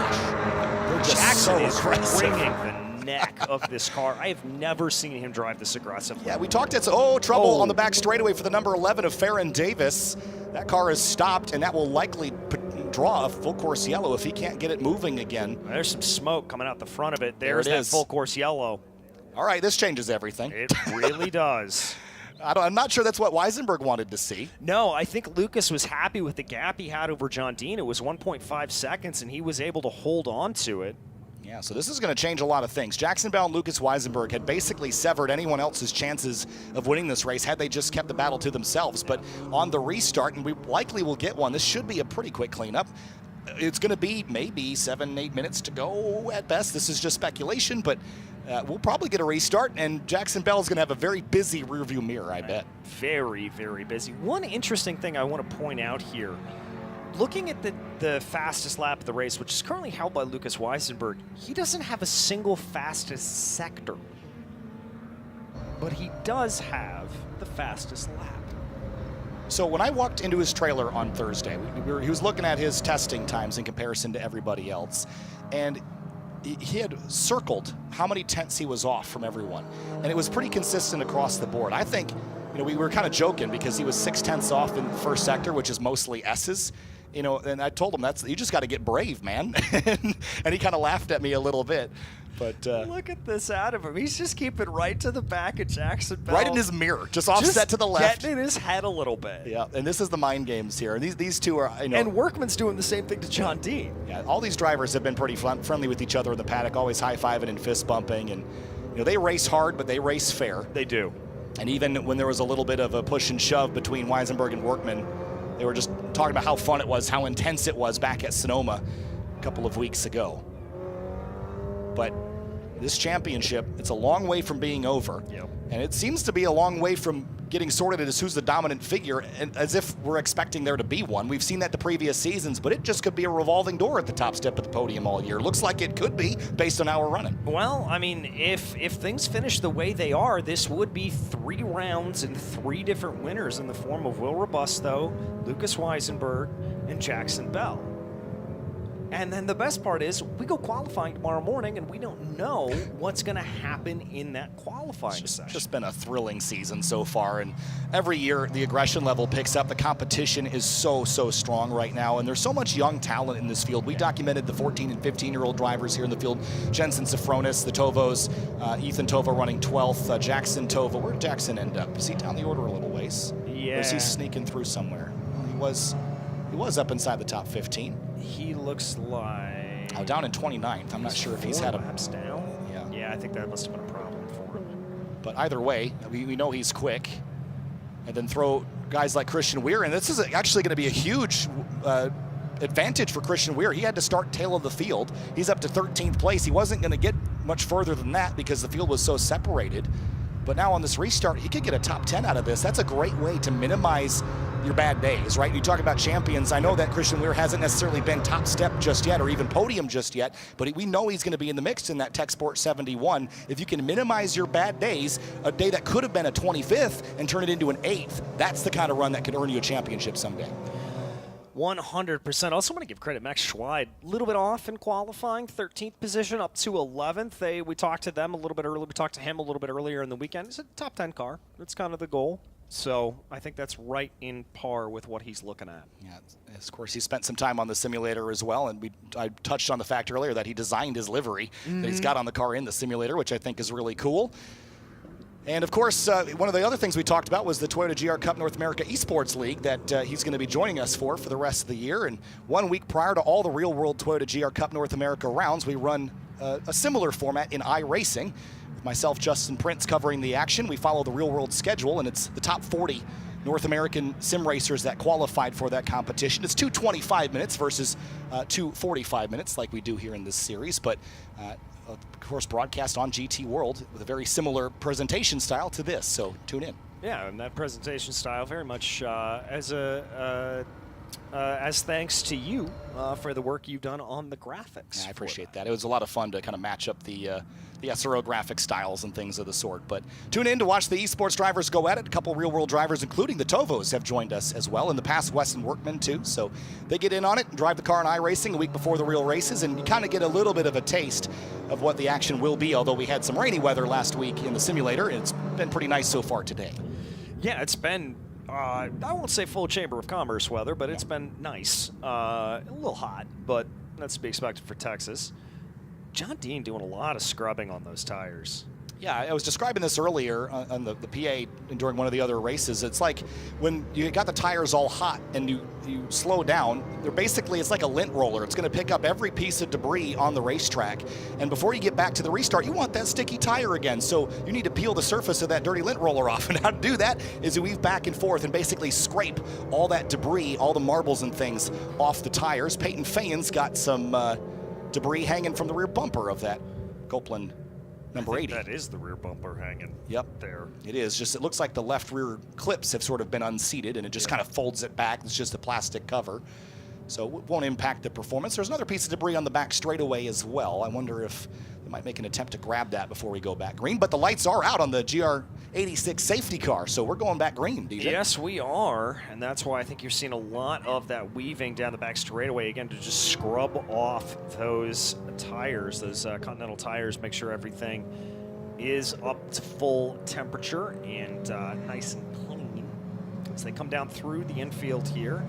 Jackson is wringing the neck of this car. I have never seen him drive this aggressively. Yeah, we talked, it's trouble on the back straightaway for the number 11 of Farron Davis. That car is stopped, and that will likely draw a full course yellow if he can't get it moving again. There's some smoke coming out the front of it. There's that full course yellow. All right, this changes everything. It really does. I'm not sure that's what Weisenberg wanted to see. No, I think Lucas was happy with the gap he had over John Dean. It was 1.5 seconds, and he was able to hold on to it. Yeah, so this is going to change a lot of things. Jackson Bell and Lucas Weisenberg had basically severed anyone else's chances of winning this race had they just kept the battle to themselves. But on the restart, and we likely will get one, this should be a pretty quick cleanup. It's going to be maybe 7-8 minutes to go at best. This is just speculation, but we'll probably get a restart, and Jackson Bell is going to have a very busy rearview mirror, I bet. Very, very busy. One interesting thing I want to point out here, looking at the fastest lap of the race, which is currently held by Lucas Weisenberg, he doesn't have a single fastest sector, but he does have the fastest lap. So when I walked into his trailer on Thursday, he was looking at his testing times in comparison to everybody else, and he had circled how many tenths he was off from everyone, and it was pretty consistent across the board. I think, we were kind of joking because he was 6 tenths off in the first sector, which is mostly S's. And I told him, you just got to get brave, man. And he kind of laughed at me a little bit. But look at this out of him. He's just keeping right to the back of Jackson Bell. right in his mirror, just offset to the left. Getting in his head a little bit. Yeah, and this is the mind games here. These two are, you know. And Workman's doing the same thing to John Dean. Yeah, all these drivers have been pretty friendly with each other in the paddock, always high-fiving and fist-bumping. And, you know, they race hard, but they race fair. They do. And even when there was a little bit of a push and shove between Weisenberg and Workman, they were just talking about how fun it was, how intense it was back at Sonoma a couple of weeks ago. But this championship, it's a long way from being over. Yep. And it seems to be a long way from getting sorted as who's the dominant figure, and as if we're expecting there to be one. We've seen that the previous seasons, but it just could be a revolving door at the top step of the podium all year. Looks like it could be based on how we're running. Well, I mean, if things finish the way they are, this would be 3 rounds and 3 different winners in the form of Will Robusto, Lucas Weisenberg, and Jackson Bell. And then the best part is we go qualifying tomorrow morning and we don't know what's going to happen in that qualifying session. It's just been a thrilling season so far, and every year the aggression level picks up. The competition is so strong right now, and there's so much young talent in this field. We documented the 14 and 15-year-old drivers here in the field. Jensen Sofronis, the Tovos, Ethan Tovo running 12th, Jackson Tovo. Where'd Jackson end up? Is he down the order a little ways? Yeah. Or is he sneaking through somewhere? Well, he was up inside the top 15. He looks like... Oh, down in 29th. I'm not sure if he's had a... laps down? Yeah. Yeah, I think that must have been a problem for him. But either way, we know he's quick. And then throw guys like Christian Weir, and this is actually going to be a huge advantage for Christian Weir. He had to start tail of the field. He's up to 13th place. He wasn't going to get much further than that because the field was so separated. But now on this restart, he could get a top 10 out of this. That's a great way to minimize your bad days, right? You talk about champions. I know that Christian Weir hasn't necessarily been top step just yet or even podium just yet, but we know he's going to be in the mix in that Tech Sport 71. If you can minimize your bad days, a day that could have been a 25th and turn it into an 8th, that's the kind of run that could earn you a championship someday. 100%. Also want to give credit, Max Schweid, a little bit off in qualifying, 13th position up to 11th. We talked to them a little bit earlier. We talked to him a little bit earlier in the weekend. It's a top 10 car. That's kind of the goal. So I think that's right in par with what he's looking at. Yeah, of course, he spent some time on the simulator as well, and I touched on the fact earlier that he designed his livery that he's got on the car in the simulator, which I think is really cool. And of course, one of the other things we talked about was the Toyota GR Cup North America Esports League that he's going to be joining us for the rest of the year. And 1 week prior to all the real-world Toyota GR Cup North America rounds, we run a similar format in iRacing. With myself, Justin Prince, covering the action. We follow the real-world schedule, and it's the top 40 North American sim racers that qualified for that competition. It's 2 25 minutes versus 2 45 minutes like we do here in this series, but of course broadcast on GT World with a very similar presentation style to this, so tune in. Yeah, and that presentation style very much as thanks to you for the work you've done on the graphics. Yeah, I appreciate that. It was a lot of fun to kind of match up the SRO graphic styles and things of the sort. But tune in to watch the esports drivers go at it. A couple real-world drivers, including the Tovos, have joined us as well. In the past, Weston Workman, too. So they get in on it and drive the car in iRacing a week before the real races, and you kind of get a little bit of a taste of what the action will be, although we had some rainy weather last week in the simulator. It's been pretty nice so far today. Yeah, it's been... I won't say full Chamber of Commerce weather, but it's been nice. A little hot, but that's to be expected for Texas. John Dean doing a lot of scrubbing on those tires. Yeah, I was describing this earlier on the PA during one of the other races. It's like when you got the tires all hot and you slow down, they're basically, it's like a lint roller. It's going to pick up every piece of debris on the racetrack. And before you get back to the restart, you want that sticky tire again. So you need to peel the surface of that dirty lint roller off. And how to do that is you weave back and forth and basically scrape all that debris, all the marbles and things off the tires. Peyton Fayen's got some debris hanging from the rear bumper of that Copeland number 80. That is the rear bumper hanging. Yep. There. It is. Just, it looks like the left rear clips have sort of been unseated, and it just kind of folds it back. It's just a plastic cover. So it won't impact the performance. There's another piece of debris on the back straightaway as well. I wonder if they might make an attempt to grab that before we go back green. But the lights are out on the GR86 safety car, so we're going back green, DJ. Yes, we are, and that's why I think you're seeing a lot of that weaving down the back straightaway, again, to just scrub off those tires, those Continental tires, make sure everything is up to full temperature and nice and clean as they come down through the infield here.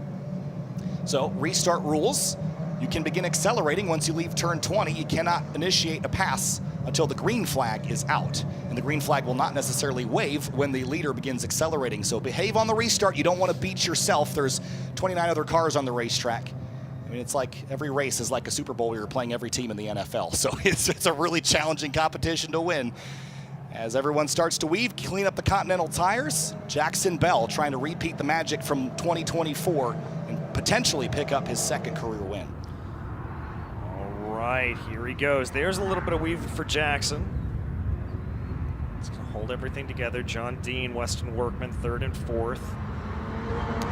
So, restart rules. You can begin accelerating once you leave turn 20. You cannot initiate a pass until the green flag is out. And the green flag will not necessarily wave when the leader begins accelerating. So behave on the restart. You don't want to beat yourself. There's 29 other cars on the racetrack. I mean, it's like every race is like a Super Bowl where you're playing every team in the NFL. So it's a really challenging competition to win. As everyone starts to weave, clean up the Continental tires, Jackson Bell trying to repeat the magic from 2024 and potentially pick up his second career win. All right, here he goes. There's a little bit of weaving for Jackson. He's going to hold everything together. John Dean, Weston Workman, third and fourth.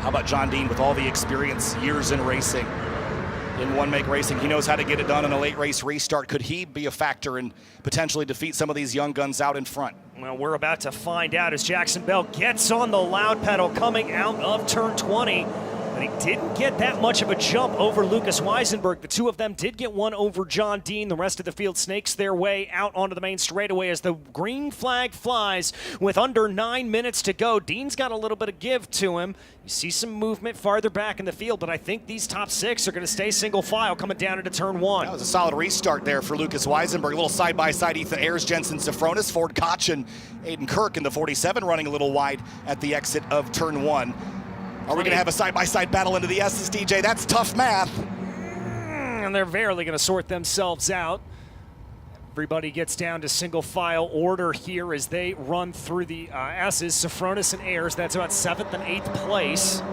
How about John Dean with all the experience, years in racing? In one-make racing, he knows how to get it done in a late race restart. Could he be a factor and potentially defeat some of these young guns out in front? Well, we're about to find out as Jackson Bell gets on the loud pedal coming out of turn 20. But he didn't get that much of a jump over Lucas Weisenberg. The two of them did get one over John Dean. The rest of the field snakes their way out onto the main straightaway as the green flag flies with under 9 minutes to go. Dean's got a little bit of give to him. You see some movement farther back in the field, but I think these top six are going to stay single file coming down into turn one. That was a solid restart there for Lucas Weisenberg. A little side-by-side Ethan Ayers, Jensen Safronis, Ford Koch, and Aiden Kirk in the 47 running a little wide at the exit of turn one. Are we going to have a side-by-side battle into the S's, DJ? That's tough math. And they're barely going to sort themselves out. Everybody gets down to single file order here as they run through the S's. Safronis and Ayers, that's about 7th and 8th place.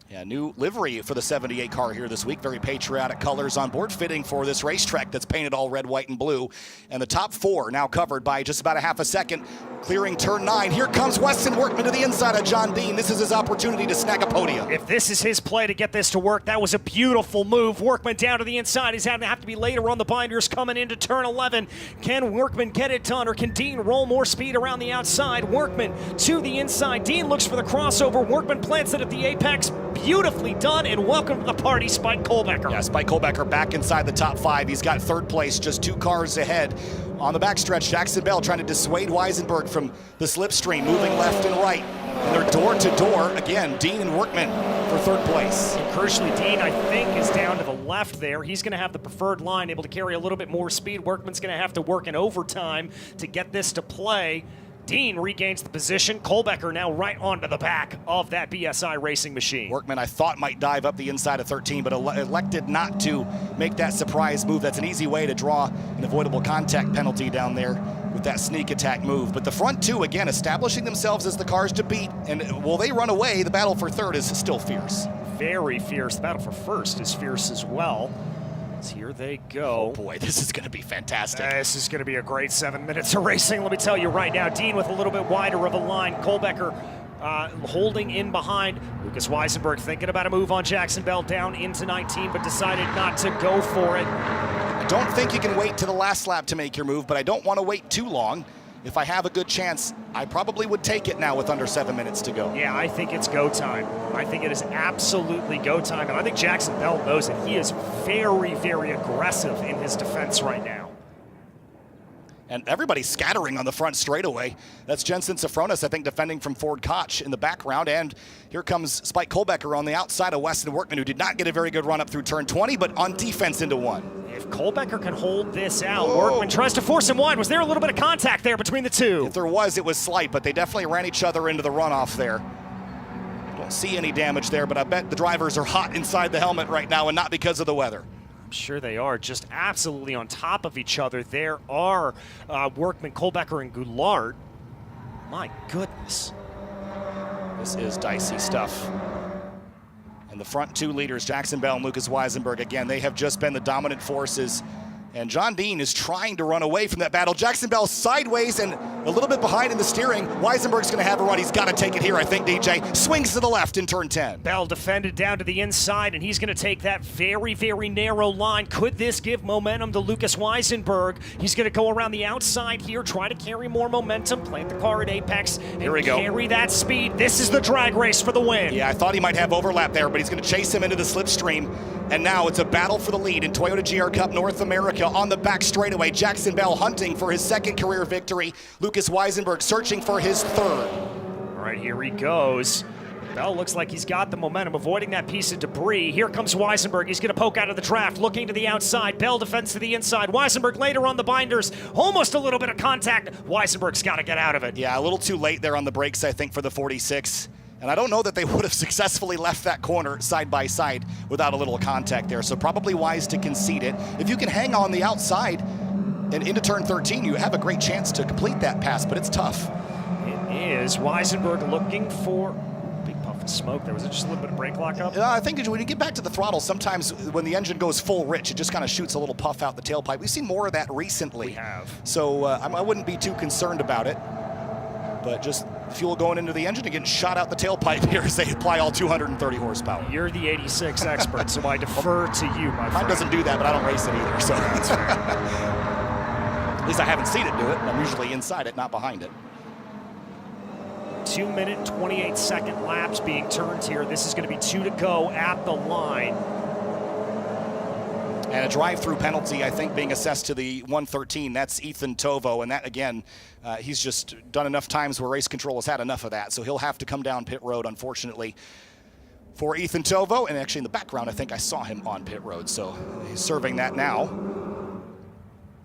Yeah, new livery for the 78 car here this week. Very patriotic colors on board, fitting for this racetrack that's painted all red, white, and blue. And the top four now covered by just about a half a second, clearing turn 9. Here comes Weston Workman to the inside of John Dean. This is his opportunity to snag a podium. If this is his play to get this to work, that was a beautiful move. Workman down to the inside. He's going to have to be later on the binders coming into turn 11. Can Workman get it done, or can Dean roll more speed around the outside? Workman to the inside. Dean looks for the crossover. Workman plants it at the apex. Beautifully done, and welcome to the party, Spike Kohlbecker. Yeah, Spike Kohlbecker back inside the top 5. He's got third place, just 2 cars ahead. On the backstretch, Jackson Bell trying to dissuade Weisenberg from the slipstream, moving left and right. And they're door to door. Again, Dean and Workman for third place. And crucially, Dean, I think, is down to the left there. He's going to have the preferred line, able to carry a little bit more speed. Workman's going to have to work in overtime to get this to play. Dean regains the position. Kohlbecker now right onto the back of that BSI racing machine. Workman, I thought, might dive up the inside of 13, but elected not to make that surprise move. That's an easy way to draw an avoidable contact penalty down there with that sneak attack move. But the front two, again, establishing themselves as the cars to beat. And will they run away? The battle for third is still fierce. Very fierce. The battle for first is fierce as well. Here they go. Oh boy, this is going to be fantastic. This is going to be a great 7 minutes of racing, let me tell you right now. Dean with a little bit wider of a line. Kohlbecker holding in behind. Lucas Weisenberg thinking about a move on Jackson Bell down into 19, but decided not to go for it. I don't think you can wait to the last lap to make your move, but I don't want to wait too long. If I have a good chance, I probably would take it now with under 7 minutes to go. Yeah, I think it's go time. I think it is absolutely go time, and I think Jackson Bell knows it. He is very, very aggressive in his defense right now. And everybody's scattering on the front straightaway. That's Jensen Safronis, I think, defending from Ford Koch in the background. And here comes Spike Kohlbecker on the outside of Weston Workman, who did not get a very good run up through turn 20, but on defense into 1. If Kohlbecker can hold this out, Workman tries to force him wide. Was there a little bit of contact there between the two? If there was, it was slight, but they definitely ran each other into the runoff there. Don't see any damage there, but I bet the drivers are hot inside the helmet right now, and not because of the weather. I'm sure they are, just absolutely on top of each other. There are Workman, Kohlbecker, and Goulart. My goodness. This is dicey stuff. And the front two leaders, Jackson Bell and Lucas Weisenberg, again, they have just been the dominant forces. And John Dean is trying to run away from that battle. Jackson Bell sideways and a little bit behind in the steering. Weisenberg's going to have a run. He's got to take it here, I think, DJ. Swings to the left in turn 10. Bell defended down to the inside, and he's going to take that very, very narrow line. Could this give momentum to Lucas Weisenberg? He's going to go around the outside here, try to carry more momentum, plant the car at apex, and carry that speed. This is the drag race for the win. Yeah, I thought he might have overlap there, but he's going to chase him into the slipstream. And now it's a battle for the lead in Toyota GR Cup North America on the back straightaway. Jackson Bell hunting for his second career victory. Lucas Weisenberg searching for his third. All right, here he goes. Bell looks like he's got the momentum, avoiding that piece of debris. Here comes Weisenberg. He's going to poke out of the draft, looking to the outside. Bell defends to the inside. Weisenberg later on the binders. Almost a little bit of contact. Weisenberg's got to get out of it. Yeah, a little too late there on the brakes, I think, for the 46. And I don't know that they would have successfully left that corner side by side without a little contact there. So probably wise to concede it. If you can hang on the outside and into turn 13, you have a great chance to complete that pass, but it's tough. It is. Weisenberg looking for big puff of smoke there. Was it just a little bit of brake lockup? I think when you get back to the throttle, sometimes when the engine goes full rich, it just kind of shoots a little puff out the tailpipe. We've seen more of that recently. We have. So I wouldn't be too concerned about it. But just fuel going into the engine and getting shot out the tailpipe here as they apply all 230 horsepower. You're the 86 expert, so I defer to you, my friend. Mine doesn't do that, but I don't race it either, so. That's fair. At least I haven't seen it do it. I'm usually inside it, not behind it. 2 minute, 28 second laps being turned here. This is going to be 2 to go at the line. And a drive-through penalty, I think, being assessed to the 113. That's Ethan Tovo, and that, again, he's just done enough times where race control has had enough of that, so he'll have to come down pit road, unfortunately, for Ethan Tovo. And actually, in the background, I think I saw him on pit road, so he's serving that now.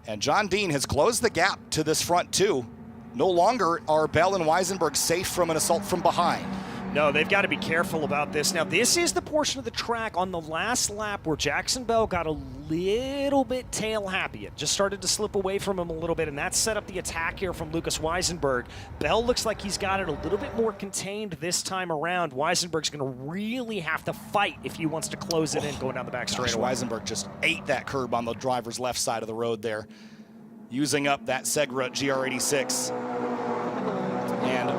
And John Dean has closed the gap to this front two. No longer are Bell and Weisenberg safe from an assault from behind. No, they've got to be careful about this. Now, this is the portion of the track on the last lap where Jackson Bell got a little bit tail happy. It just started to slip away from him a little bit, and that set up the attack here from Lucas Weisenberg. Bell looks like he's got it a little bit more contained this time around. Weisenberg's going to really have to fight if he wants to close it in going down the back straightaway. Weisenberg just ate that curb on the driver's left side of the road there, using up that Segra GR86. And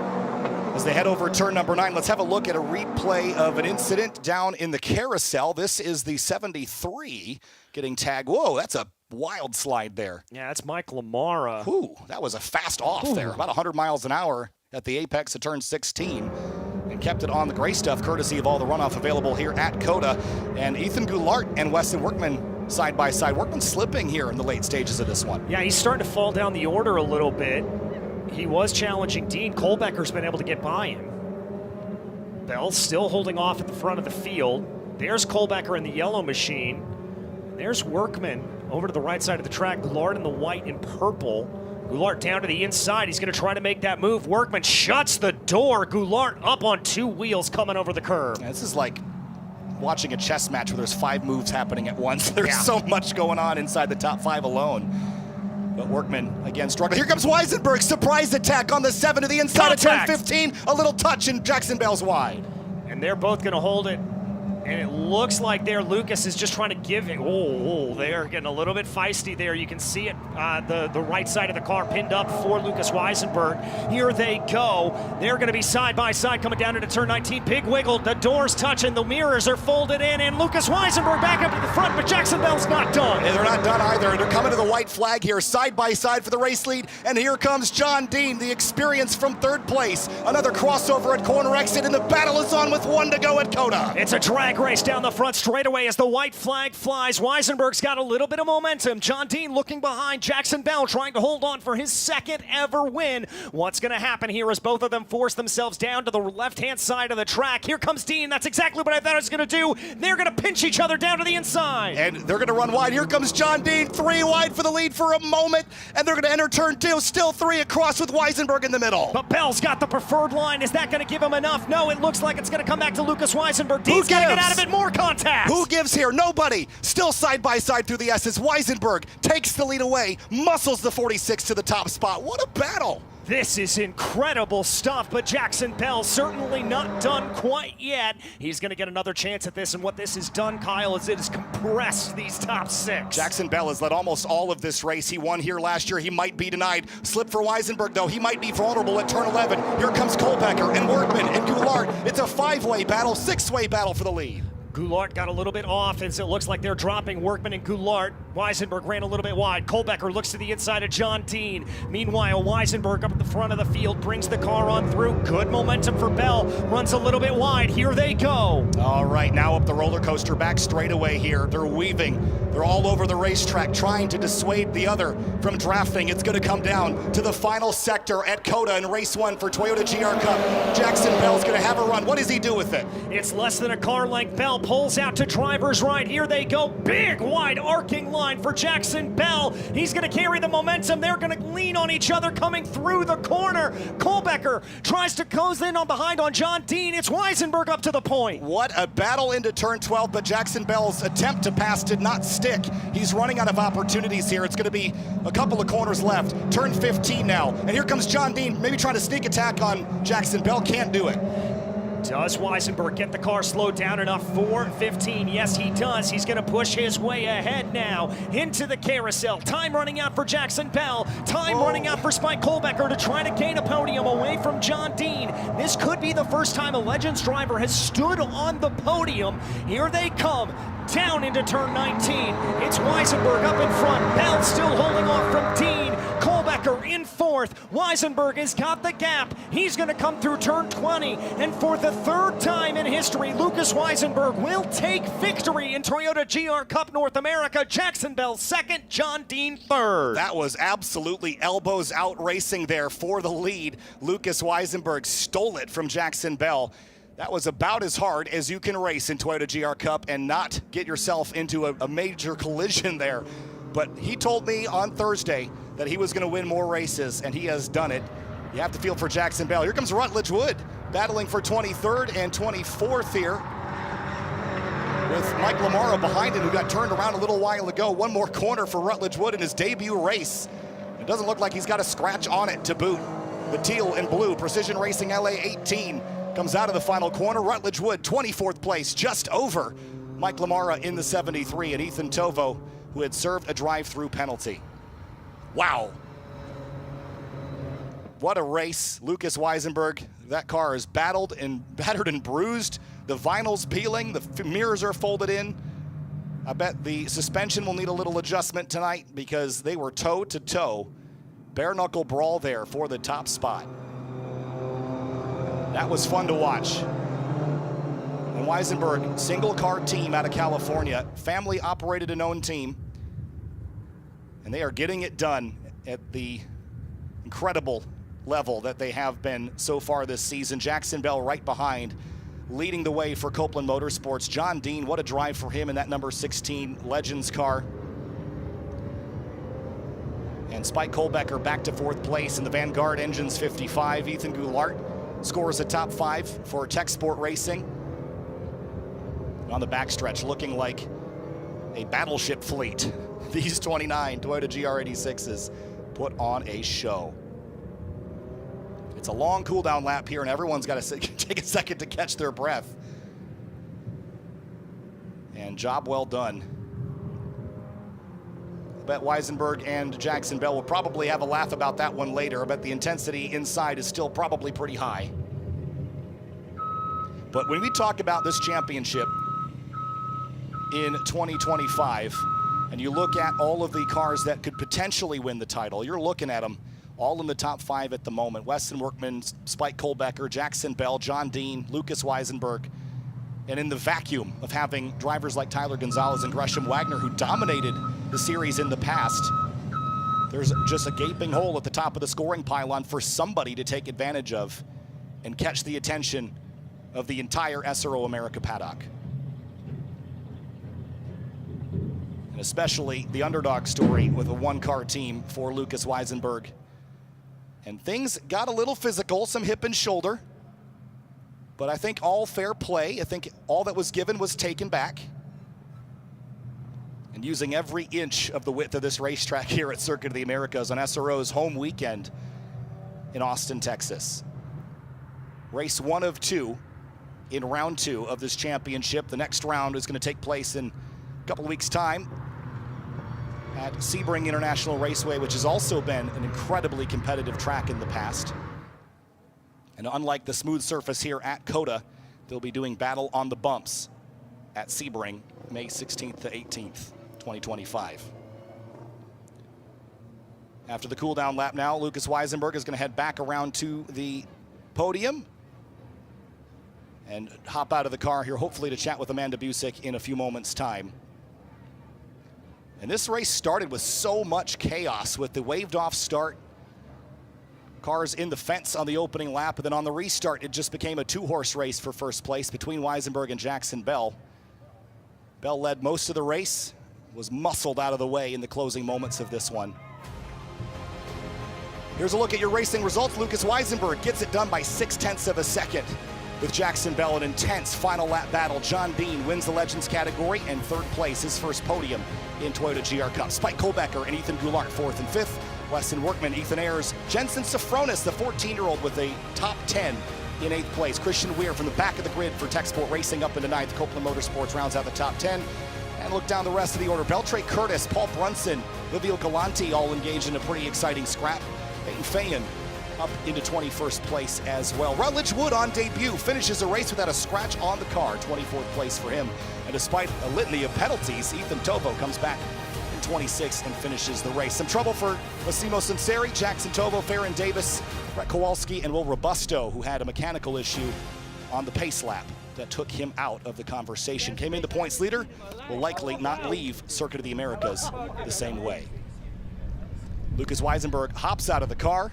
as they head over turn number 9, let's have a look at a replay of an incident down in the carousel. This is the 73 getting tagged. Whoa, that's a wild slide there. Yeah, that's Mike Lamara. Ooh, that was a fast off there. About 100 miles an hour at the apex of turn 16. And kept it on the gray stuff, courtesy of all the runoff available here at COTA. And Ethan Goulart and Weston Workman side by side. Workman slipping here in the late stages of this one. Yeah, he's starting to fall down the order a little bit. He was challenging Dean. Kolbecker's been able to get by him. Bell still holding off at the front of the field. There's Kolbecker in the yellow machine. There's Workman over to the right side of the track. Goulart in the white and purple. Goulart down to the inside. He's going to try to make that move. Workman shuts the door. Goulart up on 2 wheels coming over the curb. Yeah, this is like watching a chess match where there's 5 moves happening at once. There's so much going on inside the top 5 alone. But Workman, again, struggling. Here comes Weisenberg. Surprise attack on the 7 to the inside of turn 15. A little touch, and Jackson Bell's wide. And they're both going to hold it. And it looks like there Lucas is just trying to give it. Oh, they're getting a little bit feisty there. You can see it, the right side of the car pinned up for Lucas Weisenberg. Here they go. They're going to be side by side coming down into turn 19. Big wiggle. The doors touch and the mirrors are folded in. And Lucas Weisenberg back up to the front, but Jackson Bell's not done. And they're not done either. They're coming to the white flag here, side by side for the race lead. And here comes John Dean, the experience from 3rd place. Another crossover at corner exit, and the battle is on with 1 to go at COTA. It's a drag race down the front straightaway as the white flag flies. Weisenberg's got a little bit of momentum. John Dean looking behind. Jackson Bell trying to hold on for his 2nd ever win. What's going to happen here as both of them force themselves down to the left-hand side of the track? Here comes Dean. That's exactly what I thought I was going to do. They're going to pinch each other down to the inside. And they're going to run wide. Here comes John Dean, 3 wide for the lead for a moment. And they're going to enter turn 2. Still 3 across with Weisenberg in the middle. But Bell's got the preferred line. Is that going to give him enough? No, it looks like it's going to come back to Lucas Weisenberg. Dean's got to get out of it. More contact. Who gives here? Nobody. Still side by side through the S's. Weisenberg takes the lead away, muscles the 46 to the top spot. What a battle. This is incredible stuff, but Jackson Bell certainly not done quite yet. He's going to get another chance at this, and what this has done, Kyle, is it has compressed these top 6. Jackson Bell has led almost all of this race. He won here last year. He might be denied. Slip for Weisenberg, though. He might be vulnerable at turn 11. Here comes Kolbecker and Workman and Goulart. It's a 5-way battle, 6-way battle for the lead. Goulart got a little bit off as it looks like they're dropping Workman and Goulart. Weisenberg ran a little bit wide. Kohlbecker looks to the inside of John Dean. Meanwhile, Weisenberg up at the front of the field brings the car on through. Good momentum for Bell. Runs a little bit wide. Here they go. All right, now up the roller coaster back straightaway here. They're weaving. They're all over the racetrack trying to dissuade the other from drafting. It's going to come down to the final sector at COTA in race 1 for Toyota GR Cup. Jackson Bell's going to have a run. What does he do with it? It's less than a car length. Bell pulls out to driver's right. Here they go. Big, wide, arcing line for Jackson Bell. He's going to carry the momentum. They're going to lean on each other coming through the corner. Kohlbecker tries to close in on behind on John Dean. It's Weisenberg up to the point. What a battle into turn 12, but Jackson Bell's attempt to pass did not stick. He's running out of opportunities here. It's going to be a couple of corners left. Turn 15 now. And here comes John Dean, maybe trying to sneak attack on Jackson Bell. Can't do it. Does Weisenberg get the car slowed down enough for 15? Yes, he does. He's going to push his way ahead now into the carousel. Time running out for Jackson Bell. Time running out for Spike Kohlbecker to try to gain a podium away from John Dean. This could be the first time a Legends driver has stood on the podium. Here they come. Down into turn 19. It's Weisenberg up in front. Bell still holding off from Dean. Kohlbecker in fourth. Weisenberg has got the gap. He's going to come through turn 20. And for the third time in history, Lucas Weisenberg will take victory in Toyota GR Cup North America. Jackson Bell second, John Dean third. That was absolutely elbows out racing there for the lead. Lucas Weisenberg stole it from Jackson Bell. That was about as hard as you can race in Toyota GR Cup and not get yourself into a major collision there. But he told me on Thursday that he was going to win more races, and he has done it. You have to feel for Jackson Bell. Here comes Rutledge Wood, battling for 23rd and 24th here, with Mike Lamara behind him, who got turned around a little while ago. One more corner for Rutledge Wood in his debut race. It doesn't look like he's got a scratch on it to boot. The teal and blue Precision Racing LA 18 comes out of the final corner. Rutledge Wood, 24th place, just over Mike Lamara in the 73, and Ethan Tovo, who had served a drive-through penalty. Wow. What a race. Lucas Weisenberg, that car is battered and bruised. The vinyl's peeling, the mirrors are folded in. I bet the suspension will need a little adjustment tonight because they were toe-to-toe. Bare-knuckle brawl there for the top spot. That was fun to watch. And Weisenberg, single car team out of California, family operated and owned team. And they are getting it done at the incredible level that they have been so far this season. Jackson Bell right behind, leading the way for Copeland Motorsports. John Dean, what a drive for him in that number 16 Legends car. And Spike Kohlbecker back to fourth place in the Vanguard Engines 55. Ethan Goulart scores a top 5 for Tech Sport Racing. On the backstretch, looking like a battleship fleet. These 29 Toyota GR86s put on a show. It's a long cool down lap here, and everyone's got to take a second to catch their breath. And job well done. I bet Weisenberg and Jackson Bell will probably have a laugh about that one later. I bet the intensity inside is still probably pretty high. But when we talk about this championship in 2025, and you look at all of the cars that could potentially win the title, you're looking at them all in the top 5 at the moment. Weston Workman, Spike Kohlbecker, Jackson Bell, John Dean, Lucas Weisenberg. And in the vacuum of having drivers like Tyler Gonzalez and Gresham Wagner, who dominated the series in the past, there's just a gaping hole at the top of the scoring pylon for somebody to take advantage of and catch the attention of the entire SRO America paddock. And especially the underdog story with a one-car team for Lucas Weisenberg. And things got a little physical, some hip and shoulder. But I think all fair play. I think all that was given was taken back. And using every inch of the width of this racetrack here at Circuit of the Americas on SRO's home weekend in Austin, Texas. Race 1 of 2 in round 2 of this championship. The next round is going to take place in a couple of weeks' time at Sebring International Raceway, which has also been an incredibly competitive track in the past. And unlike the smooth surface here at COTA, they'll be doing battle on the bumps at Sebring, May 16th to 18th, 2025. After the cool down lap now, Lucas Weisenberg is going to head back around to the podium and hop out of the car here, hopefully to chat with Amanda Busick in a few moments' time. And this race started with so much chaos with the waved off start. Cars in the fence on the opening lap, and then on the restart, it just became a two-horse race for first place between Weisenberg and Jackson Bell. Bell led most of the race, was muscled out of the way in the closing moments of this one. Here's a look at your racing results. Lucas Weisenberg gets it done by 0.6 of a second. With Jackson Bell, an intense final lap battle. John Dean wins the Legends category and third place, his first podium in Toyota GR Cup. Spike Kohlbecker and Ethan Goulart, fourth and fifth. Weston Workman, Ethan Ayers, Jensen Sofronis, the 14-year-old with a top 10 in eighth place. Christian Weir from the back of the grid for Tech Sport Racing up into ninth. Copeland Motorsports rounds out the top 10. And look down the rest of the order. Beltray Curtis, Paul Brunson, Livio Galanti all engaged in a pretty exciting scrap. Peyton Fayen up into 21st place as well. Rutledge Wood on debut finishes the race without a scratch on the car, 24th place for him. And despite a litany of penalties, Ethan Tovo comes back in 26th and finishes the race. Some trouble for Massimo Sinceri, Jackson Tovo, Farron Davis, Brett Kowalski, and Will Robusto, who had a mechanical issue on the pace lap that took him out of the conversation. Came in the points leader, will likely not leave Circuit of the Americas the same way. Lucas Weisenberg hops out of the car.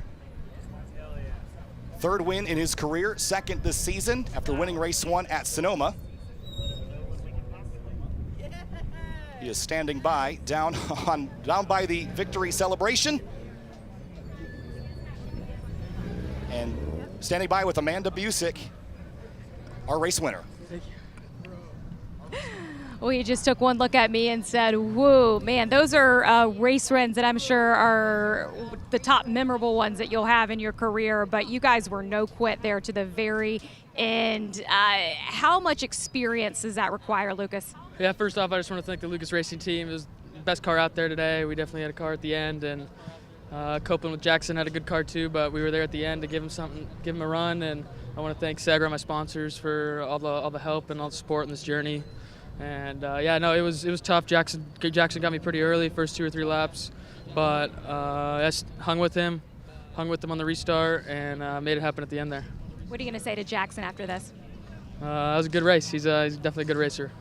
Third win in his career, second this season after winning race 1 at Sonoma. He is standing by down by the victory celebration. And standing by with Amanda Busick, our race winner. Thank you. Well, he just took one look at me and said, whoa, man, those are race wins that I'm sure are the top memorable ones that you'll have in your career, but you guys were no quit there to the very end. How much experience does that require, Lucas? Yeah, first off, I just want to thank the Lucas Racing team. It was the best car out there today. We definitely had a car at the end, and Copeland with Jackson had a good car too, but we were there at the end to give him something, give him a run, and I want to thank Sagra, my sponsors, for all the help and all the support in this journey. And yeah, no, it was tough. Jackson got me pretty early, first 2 or 3 laps, but I just hung with him on the restart, and made it happen at the end there. What are you going to say to Jackson after this? That was a good race. He's definitely a good racer.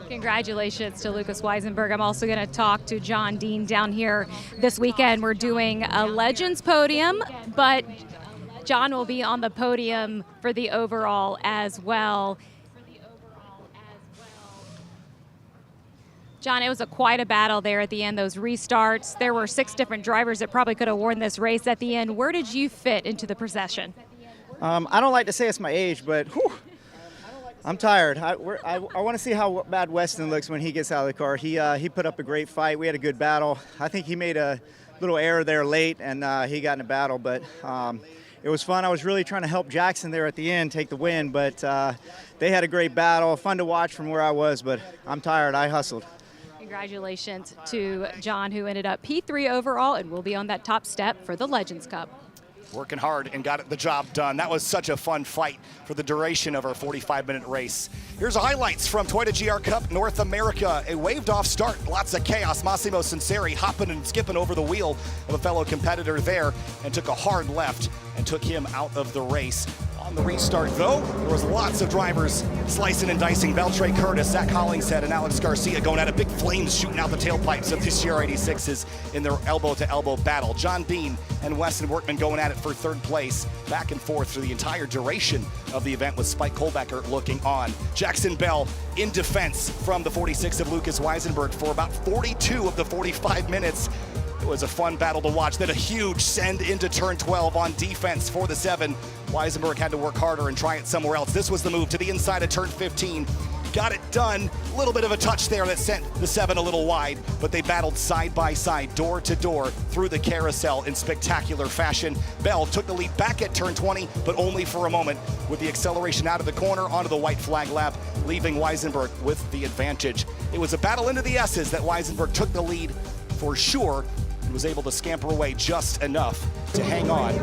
Congratulations to Lucas Weisenberg. I'm also going to talk to John Dean down here this weekend. We're doing a Legends podium, but John will be on the podium for the overall as well. John, it was quite a battle there at the end, those restarts. There were 6 different drivers that probably could have won this race at the end. Where did you fit into the procession? I don't like to say it's my age, but whew, I'm tired. I want to see how bad Weston looks when he gets out of the car. He put up a great fight. We had a good battle. I think he made a little error there late, and he got in a battle, but it was fun. I was really trying to help Jackson there at the end take the win, but they had a great battle. Fun to watch from where I was, but I'm tired. I hustled. Congratulations to John, who ended up P3 overall and will be on that top step for the Legends Cup. Working hard and got the job done. That was such a fun fight for the duration of our 45-minute race. Here's the highlights from Toyota GR Cup North America. A waved off start, lots of chaos. Massimo Sinceri hopping and skipping over the wheel of a fellow competitor there and took a hard left and took him out of the race. On the restart, though, there was lots of drivers slicing and dicing. Beltray Curtis, Zach Hollingshead, and Alex Garcia going at it. Big flames shooting out the tailpipes of these GR86s in their elbow-to-elbow battle. John Dean and Weston Workman going at it for third place, back and forth through the entire duration of the event with Spike Kohlbecker looking on. Jackson Bell in defense from the 46 of Lucas Weisenberg for about 42 of the 45 minutes. It was a fun battle to watch. Then a huge send into turn 12 on defense for the 7. Weisenberg had to work harder and try it somewhere else. This was the move to the inside of turn 15. Got it done. A little bit of a touch there that sent the 7 a little wide, but they battled side by side, door to door, through the carousel in spectacular fashion. Bell took the lead back at turn 20, but only for a moment, with the acceleration out of the corner onto the white flag lap, leaving Weisenberg with the advantage. It was a battle into the S's that Weisenberg took the lead for sure, and was able to scamper away just enough to hang on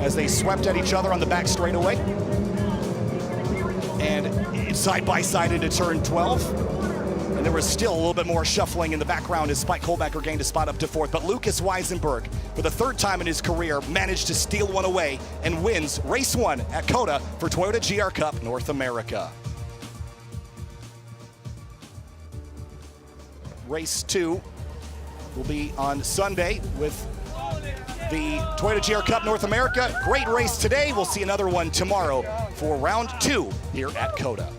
as they swept at each other on the back straightaway. And side by side into turn 12. And And there was still a little bit more shuffling in the background as Spike Colbecker gained a spot up to 4th. But Lucas Weisenberg, for the 3rd time in his career, managed to steal one away and wins race 1 at COTA for Toyota GR Cup North America. Race 2 will be on Sunday with the Toyota GR Cup North America. Great race today. We'll see another one tomorrow for round 2 here at COTA.